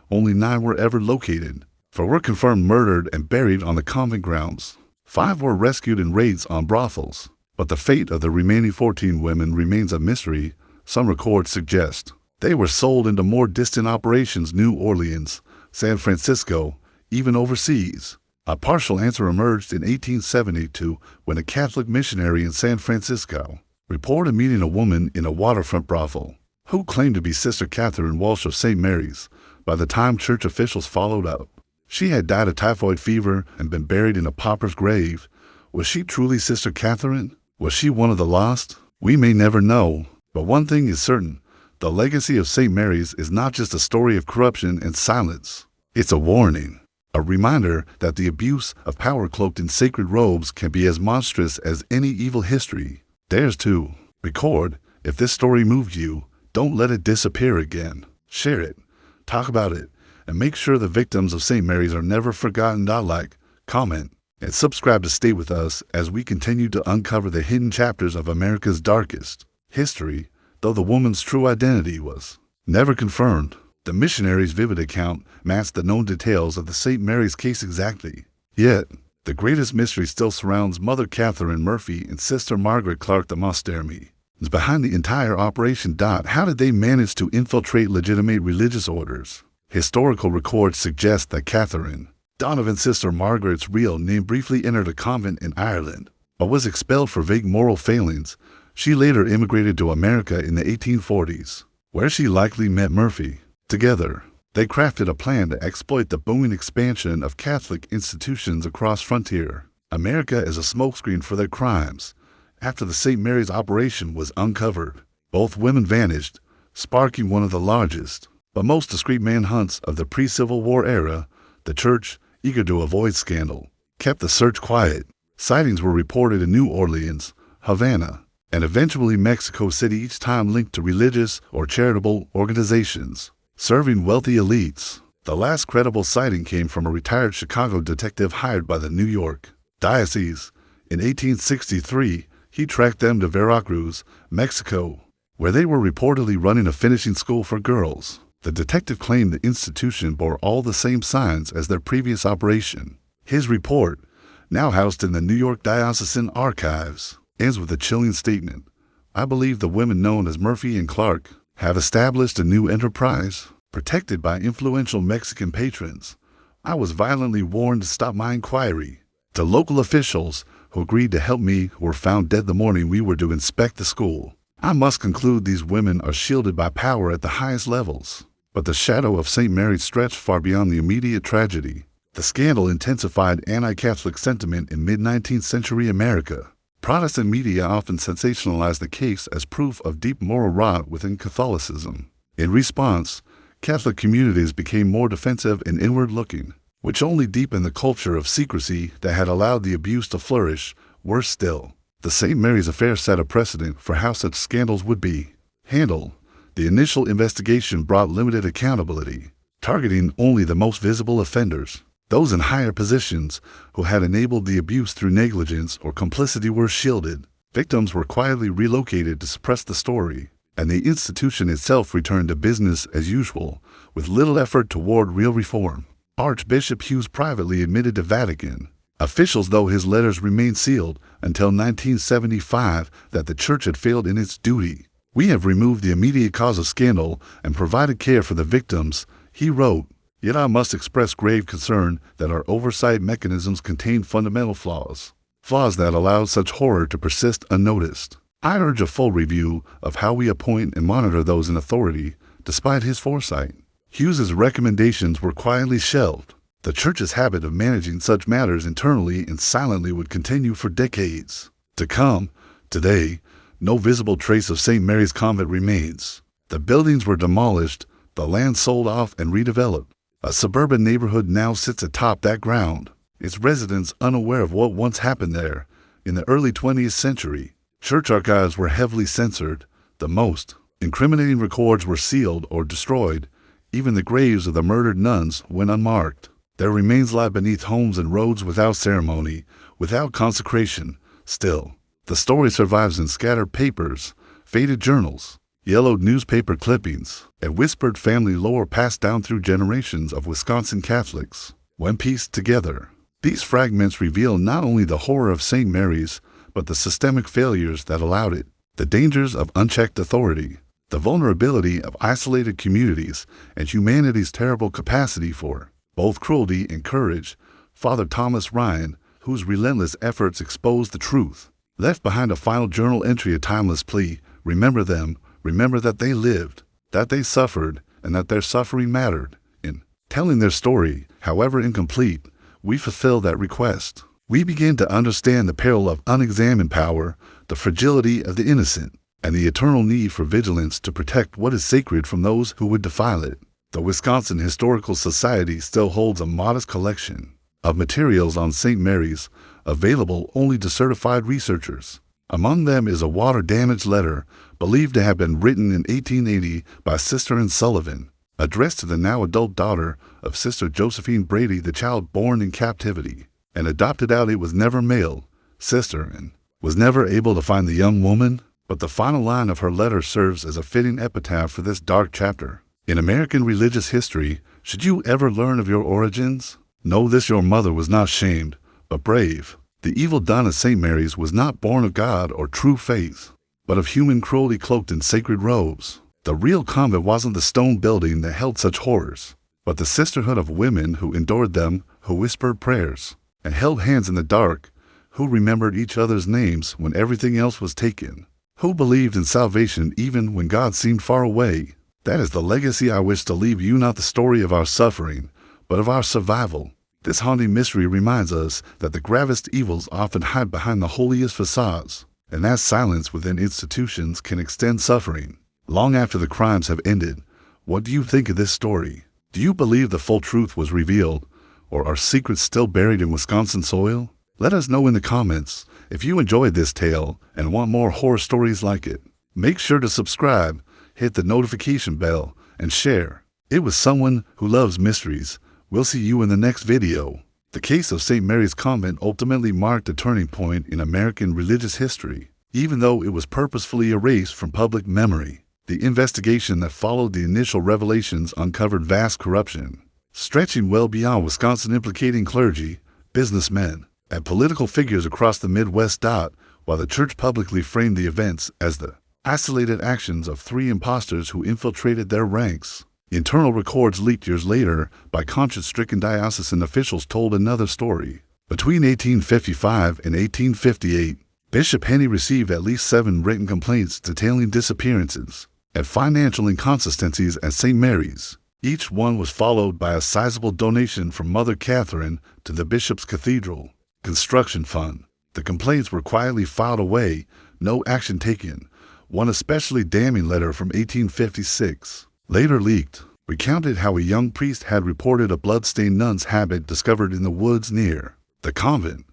only 9 were ever located, for were confirmed murdered and buried on the convent grounds. 5 were rescued in raids on brothels, but the fate of the remaining 14 women remains a mystery. Some records suggest they were sold into more distant operations, New Orleans, San Francisco, even overseas." A partial answer emerged in 1872 when a Catholic missionary in San Francisco reported meeting a woman in a waterfront brothel who claimed to be Sister Catherine Walsh of St. Mary's. By the time church officials followed up, she had died of typhoid fever and been buried in a pauper's grave. Was she truly Sister Catherine? Was she one of the lost? We may never know, but one thing is certain: the legacy of St. Mary's is not just a story of corruption and silence. It's a warning, a reminder that the abuse of power cloaked in sacred robes can be as monstrous as any evil history dares to record. If this story moved you, don't let it disappear again. Share it, talk about it, and make sure the victims of St. Mary's are never forgotten. Like, comment, and subscribe to stay with us as we continue to uncover the hidden chapters of America's darkest history, though the woman's true identity was never confirmed. The missionary's vivid account matched the known details of the St. Mary's case exactly. Yet, the greatest mystery still surrounds Mother Catherine Murphy and Sister Margaret Clark. The Mostermi is behind the entire operation. How did they manage to infiltrate legitimate religious orders? Historical records suggest that Catherine Donovan's sister Margaret's real name briefly entered a convent in Ireland, but was expelled for vague moral failings. She later immigrated to America in the 1840s, where she likely met Murphy. Together, they crafted a plan to exploit the booming expansion of Catholic institutions across frontier America as a smokescreen for their crimes. After the St. Mary's operation was uncovered, both women vanished, sparking one of the largest, but most discreet manhunts of the pre-Civil War era. The church, eager to avoid scandal, kept the search quiet. Sightings were reported in New Orleans, Havana, and eventually Mexico City, each time linked to religious or charitable organizations serving wealthy elites. The last credible sighting came from a retired Chicago detective hired by the New York Diocese. In 1863, he tracked them to Veracruz, Mexico, where they were reportedly running a finishing school for girls. The detective claimed the institution bore all the same signs as their previous operation. His report, now housed in the New York Diocesan Archives, ends with a chilling statement. I believe the women known as Murphy and Clark have established a new enterprise, protected by influential Mexican patrons. I was violently warned to stop my inquiry. The local officials, who agreed to help me, were found dead the morning we were to inspect the school. I must conclude these women are shielded by power at the highest levels. But the shadow of St. Mary stretched far beyond the immediate tragedy. The scandal intensified anti-Catholic sentiment in mid-19th century America. Protestant media often sensationalized the case as proof of deep moral rot within Catholicism. In response, Catholic communities became more defensive and inward-looking, which only deepened the culture of secrecy that had allowed the abuse to flourish. Worse still, the St. Mary's affair set a precedent for how such scandals would be handled. The initial investigation brought limited accountability, targeting only the most visible offenders. Those in higher positions who had enabled the abuse through negligence or complicity were shielded. Victims were quietly relocated to suppress the story, and the institution itself returned to business as usual, with little effort toward real reform. Archbishop Hughes privately admitted to Vatican officials, though his letters remained sealed until 1975, that the church had failed in its duty. We have removed the immediate cause of scandal and provided care for the victims, he wrote. Yet I must express grave concern that our oversight mechanisms contain fundamental flaws that allowed such horror to persist unnoticed. I urge a full review of how we appoint and monitor those in authority. Despite his foresight, Hughes's recommendations were quietly shelved. The church's habit of managing such matters internally and silently would continue for decades to come. Today, no visible trace of St. Mary's Convent remains. The buildings were demolished, the land sold off and redeveloped. A suburban neighborhood now sits atop that ground, its residents unaware of what once happened there. In the early 20th century, church archives were heavily censored. The most incriminating records were sealed or destroyed. Even the graves of the murdered nuns went unmarked. Their remains lie beneath homes and roads without ceremony, without consecration. Still, the story survives in scattered papers, faded journals, yellowed newspaper clippings, and whispered family lore passed down through generations of Wisconsin Catholics. When pieced together, these fragments reveal not only the horror of St. Mary's, but the systemic failures that allowed it, the dangers of unchecked authority, the vulnerability of isolated communities, and humanity's terrible capacity for both cruelty and courage. Father Thomas Ryan, whose relentless efforts exposed the truth, left behind a final journal entry, a timeless plea. Remember them, remember that they lived, that they suffered, and that their suffering mattered. In telling their story, however incomplete, we fulfill that request. We begin to understand the peril of unexamined power, the fragility of the innocent, and the eternal need for vigilance to protect what is sacred from those who would defile it. The Wisconsin Historical Society still holds a modest collection of materials on St. Mary's, available only to certified researchers. Among them is a water-damaged letter believed to have been written in 1880 by Sister Unsolved, addressed to the now-adult daughter of Sister Josephine Brady, the child born in captivity and adopted out. It was never mailed. Sister Ann was never able to find the young woman, but the final line of her letter serves as a fitting epitaph for this dark chapter. In American religious history, should you ever learn of your origins, know this: your mother was not shamed, but brave. The evil done at St. Mary's was not born of God or true faith, but of human cruelty cloaked in sacred robes. The real convent wasn't the stone building that held such horrors, but the sisterhood of women who endured them, who whispered prayers and held hands in the dark, who remembered each other's names when everything else was taken, who believed in salvation even when God seemed far away. That is the legacy I wish to leave you, not the story of our suffering, but of our survival. This haunting mystery reminds us that the gravest evils often hide behind the holiest facades, and that silence within institutions can extend suffering. Long after the crimes have ended, what do you think of this story? Do you believe the full truth was revealed, or are secrets still buried in Wisconsin soil? Let us know in the comments if you enjoyed this tale and want more horror stories like it. Make sure to subscribe, hit the notification bell, and share. It was someone who loves mysteries. We'll see you in the next video. The case of St. Mary's Convent ultimately marked a turning point in American religious history, even though it was purposefully erased from public memory. The investigation that followed the initial revelations uncovered vast corruption, stretching well beyond Wisconsin, implicating clergy, businessmen, and political figures across the Midwest. While the church publicly framed the events as the isolated actions of three imposters who infiltrated their ranks, internal records leaked years later by conscience-stricken diocesan officials told another story. Between 1855 and 1858, Bishop Henny received at least 7 written complaints detailing disappearances and financial inconsistencies at St. Mary's. Each one was followed by a sizable donation from Mother Catherine to the bishop's cathedral construction fund. The complaints were quietly filed away, no action taken. One especially damning letter from 1856, later leaked, recounted how a young priest had reported a blood-stained nun's habit discovered in the woods near the convent.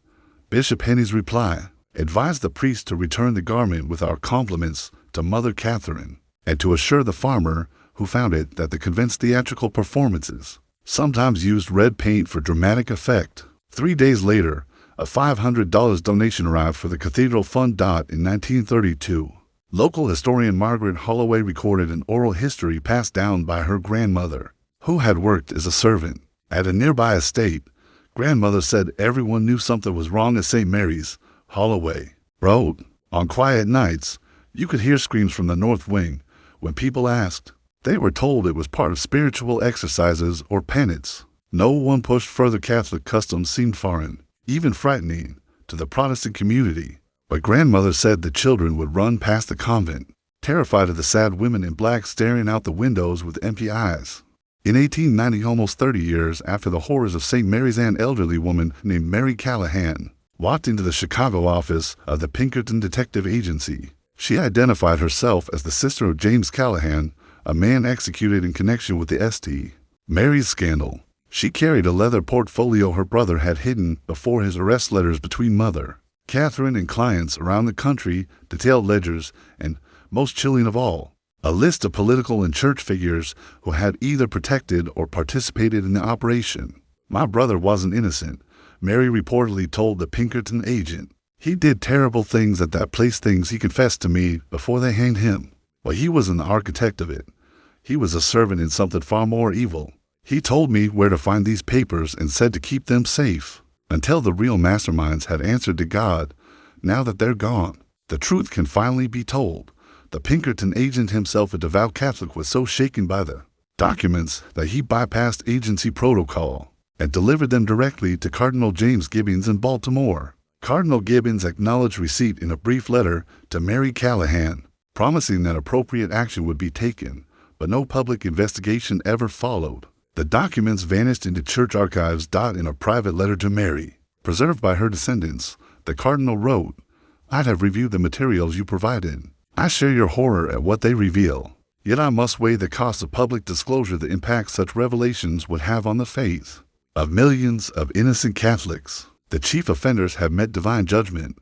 Bishop Henny's reply advised the priest to return the garment with our compliments to Mother Catherine, and to assure the farmer who found it that the convent's theatrical performances sometimes used red paint for dramatic effect. 3 days later, a $500 donation arrived for the cathedral fund. In 1932, local historian Margaret Holloway recorded an oral history passed down by her grandmother, who had worked as a servant at a nearby estate. Grandmother said everyone knew something was wrong at St. Mary's. Holloway wrote, on quiet nights, you could hear screams from the north wing. When people asked, they were told it was part of spiritual exercises or penance. No one pushed further. Catholic customs seemed foreign, even frightening, to the Protestant community. But grandmother said the children would run past the convent, terrified of the sad women in black staring out the windows with empty eyes. In 1890, almost 30 years after the horrors of St. Mary's, an elderly woman named Mary Callahan walked into the Chicago office of the Pinkerton Detective Agency. She identified herself as the sister of James Callahan, a man executed in connection with the St. Mary's scandal. She carried a leather portfolio her brother had hidden before his arrest. Letters between Mother Catherine and clients around the country, detailed ledgers, and, most chilling of all, a list of political and church figures who had either protected or participated in the operation. My brother wasn't innocent, Mary reportedly told the Pinkerton agent. He did terrible things at that place, things he confessed to me before they hanged him. Well, he wasn't the architect of it. He was a servant in something far more evil. He told me where to find these papers and said to keep them safe until the real masterminds had answered to God. Now that they're gone, the truth can finally be told. The Pinkerton agent, himself a devout Catholic, was so shaken by the documents that he bypassed agency protocol and delivered them directly to Cardinal James Gibbons in Baltimore. Cardinal Gibbons acknowledged receipt in a brief letter to Mary Callahan, promising that appropriate action would be taken, but no public investigation ever followed. The documents vanished into church archives. In a private letter to Mary, preserved by her descendants, the Cardinal wrote, I'd have reviewed the materials you provided. I share your horror at what they reveal, yet I must weigh the cost of public disclosure, the impact such revelations would have on the faith of millions of innocent Catholics. The chief offenders have met divine judgment.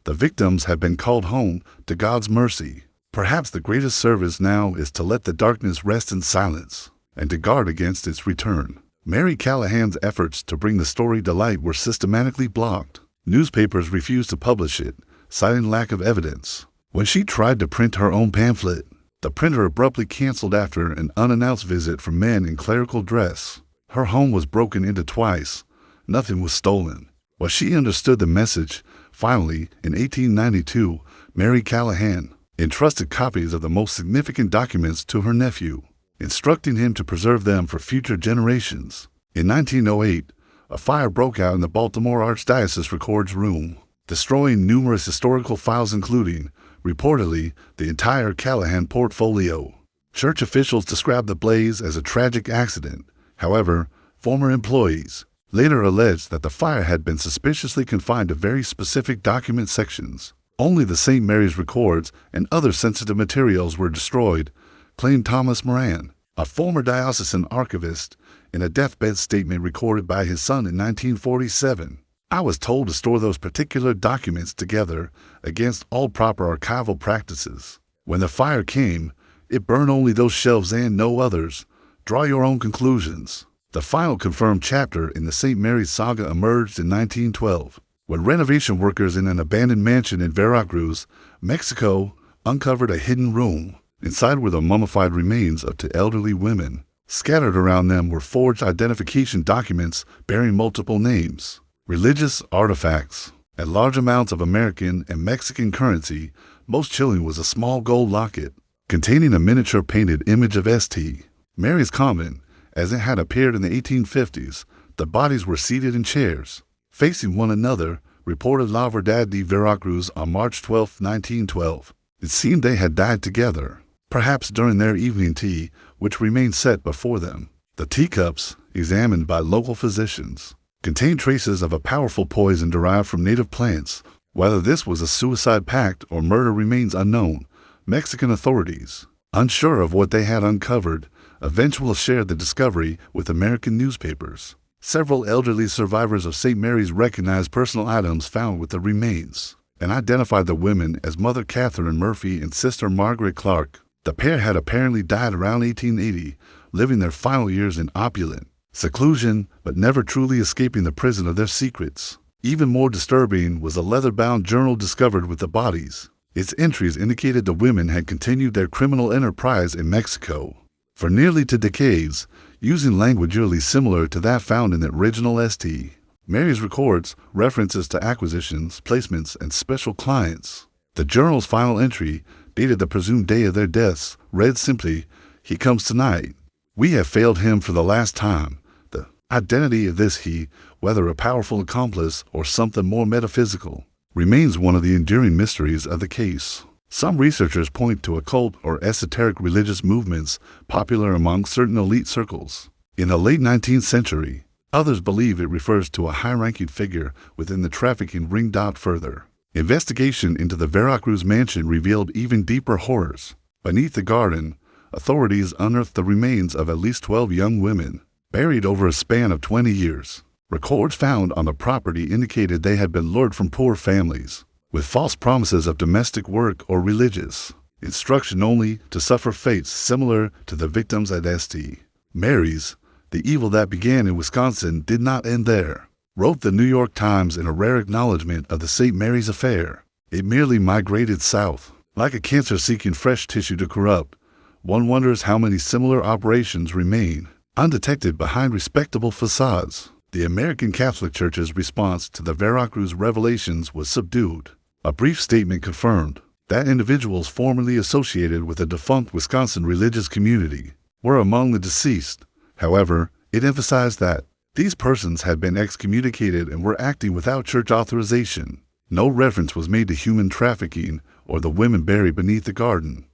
The victims have been called home to God's mercy. Perhaps the greatest service now is to let the darkness rest in silence and to guard against its return. Mary Callahan's efforts to bring the story to light were systematically blocked. Newspapers refused to publish it, citing lack of evidence. When she tried to print her own pamphlet, the printer abruptly canceled after an unannounced visit from men in clerical dress. Her home was broken into twice. Nothing was stolen. While she understood the message, finally, in 1892, Mary Callahan entrusted copies of the most significant documents to her nephew, instructing him to preserve them for future generations. In 1908, a fire broke out in the Baltimore Archdiocese records room, destroying numerous historical files, including, reportedly, the entire Callahan portfolio. Church officials described the blaze as a tragic accident. However, former employees later alleged that the fire had been suspiciously confined to very specific document sections. Only the St. Mary's records and other sensitive materials were destroyed, claimed Thomas Moran, a former diocesan archivist, in a deathbed statement recorded by his son in 1947. I was told to store those particular documents together against all proper archival practices. When the fire came, it burned only those shelves and no others. Draw your own conclusions. The final confirmed chapter in the St. Mary's saga emerged in 1912, when renovation workers in an abandoned mansion in Veracruz, Mexico, uncovered a hidden room. Inside were the mummified remains of two elderly women. Scattered around them were forged identification documents bearing multiple names, religious artifacts, and large amounts of American and Mexican currency. Most chilling was a small gold locket containing a miniature painted image of St. Mary's Convent, as it had appeared in the 1850s. The bodies were seated in chairs, facing one another, reported La Verdad de Veracruz on March 12, 1912. It seemed they had died together, perhaps during their evening tea, which remained set before them. The teacups, examined by local physicians, contained traces of a powerful poison derived from native plants. Whether this was a suicide pact or murder remains unknown. Mexican authorities, unsure of what they had uncovered, eventually shared the discovery with American newspapers. Several elderly survivors of St. Mary's recognized personal items found with the remains and identified the women as Mother Catherine Murphy and Sister Margaret Clark. The pair had apparently died around 1880, living their final years in opulent seclusion, but never truly escaping the prison of their secrets. Even more disturbing was a leather-bound journal discovered with the bodies. Its entries indicated the women had continued their criminal enterprise in Mexico for nearly 2 decades, using language eerily similar to that found in the original St. Mary's records references to acquisitions, placements, and special clients. The journal's final entry, dated the presumed day of their deaths, read simply, "He comes tonight. We have failed him for the last time." The identity of this he, whether a powerful accomplice or something more metaphysical, remains one of the enduring mysteries of the case. Some researchers point to occult or esoteric religious movements popular among certain elite circles in the late 19th century. Others believe it refers to a high-ranking figure within the trafficking ring. Further investigation into the Veracruz mansion revealed even deeper horrors. Beneath the garden, authorities unearthed the remains of at least 12 young women, buried over a span of 20 years. Records found on the property indicated they had been lured from poor families, with false promises of domestic work or religious instruction, only to suffer fates similar to the victims at St. Mary's. The evil that began in Wisconsin did not end there, wrote the New York Times in a rare acknowledgement of the St. Mary's affair. It merely migrated south, like a cancer seeking fresh tissue to corrupt. One wonders how many similar operations remain undetected behind respectable facades. The American Catholic Church's response to the Veracruz revelations was subdued. A brief statement confirmed that individuals formerly associated with the defunct Wisconsin religious community were among the deceased. However, it emphasized that these persons had been excommunicated and were acting without church authorization. No reference was made to human trafficking or the women buried beneath the garden.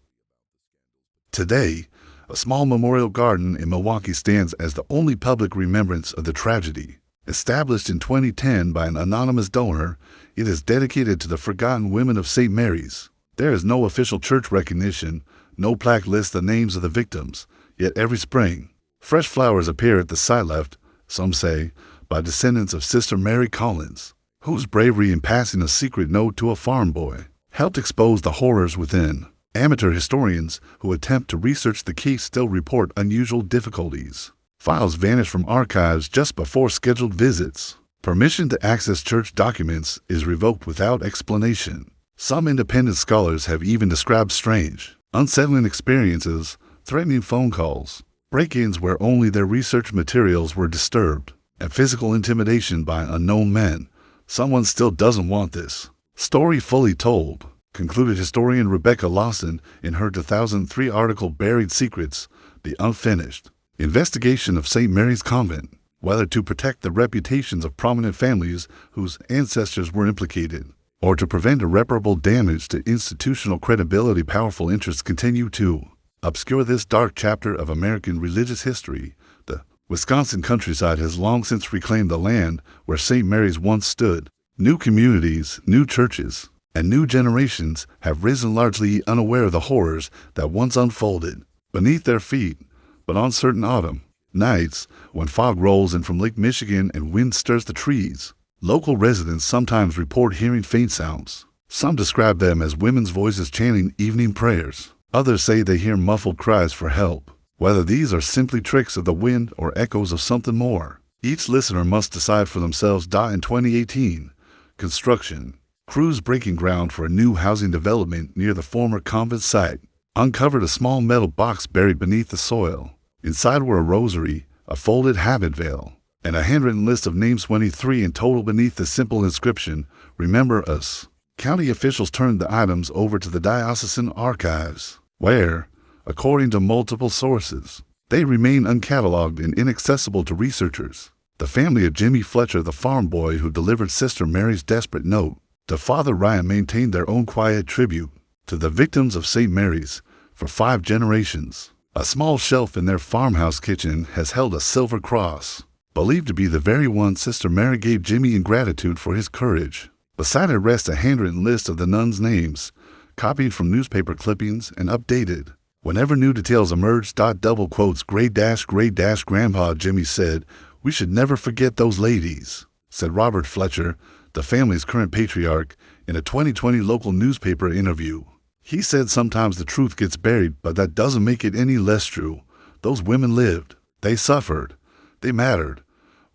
Today, a small memorial garden in Milwaukee stands as the only public remembrance of the tragedy. Established in 2010 by an anonymous donor, it is dedicated to the forgotten women of St. Mary's. There is no official church recognition, no plaque lists the names of the victims, yet every spring, fresh flowers appear at the site, left, some say, by descendants of Sister Mary Collins, whose bravery in passing a secret note to a farm boy helped expose the horrors within. Amateur historians who attempt to research the case still report unusual difficulties. Files vanish from archives just before scheduled visits. Permission to access church documents is revoked without explanation. Some independent scholars have even described strange, unsettling experiences, threatening phone calls, break-ins where only their research materials were disturbed, and physical intimidation by unknown men. Someone still doesn't want this story fully told, concluded historian Rebecca Lawson in her 2003 article Buried Secrets, The Unfinished Investigation of St. Mary's Convent, whether to protect the reputations of prominent families whose ancestors were implicated, or to prevent irreparable damage to institutional credibility. Powerful interests continue to obscure this dark chapter of American religious history. The Wisconsin countryside has long since reclaimed the land where St. Mary's once stood. New communities, new churches, and new generations have risen largely unaware of the horrors that once unfolded beneath their feet. But on certain autumn nights, when fog rolls in from Lake Michigan and wind stirs the trees, local residents sometimes report hearing faint sounds. Some describe them as women's voices chanting evening prayers. Others say they hear muffled cries for help. Whether these are simply tricks of the wind or echoes of something more, each listener must decide for themselves. In 2018, construction crews breaking ground for a new housing development near the former Convent site uncovered a small metal box buried beneath the soil. Inside were a rosary, a folded habit veil, and a handwritten list of names, 23 in total, beneath the simple inscription, "Remember us." County officials turned the items over to the diocesan archives, where, according to multiple sources, they remain uncatalogued and inaccessible to researchers. The family of Jimmy Fletcher, the farm boy who delivered Sister Mary's desperate note to Father Ryan, maintained their own quiet tribute to the victims of St. Mary's for 5 generations. A small shelf in their farmhouse kitchen has held a silver cross, believed to be the very one Sister Mary gave Jimmy in gratitude for his courage. Beside it rests a handwritten list of the nuns' names, copied from newspaper clippings and updated whenever new details emerged. Double quotes, great grandpa Jimmy said, "We should never forget those ladies," said Robert Fletcher, the family's current patriarch, in a 2020 local newspaper interview. He said, "Sometimes the truth gets buried, but that doesn't make it any less true. Those women lived. They suffered. They mattered.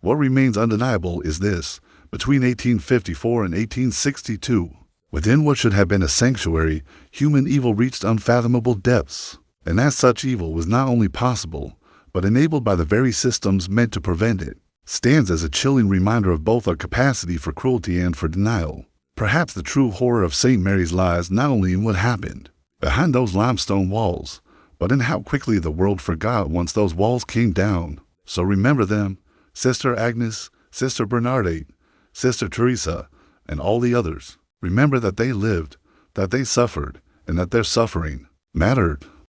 What remains undeniable is this: between 1854 and 1862, within what should have been a sanctuary, human evil reached unfathomable depths. And as such evil was not only possible, but enabled by the very systems meant to prevent it, stands as a chilling reminder of both our capacity for cruelty and for denial. Perhaps the true horror of St. Mary's lies not only in what happened behind those limestone walls, but in how quickly the world forgot once those walls came down. So remember them, Sister Agnes, Sister Bernadette, Sister Teresa, and all the others. Remember that they lived, that they suffered, and that their suffering mattered."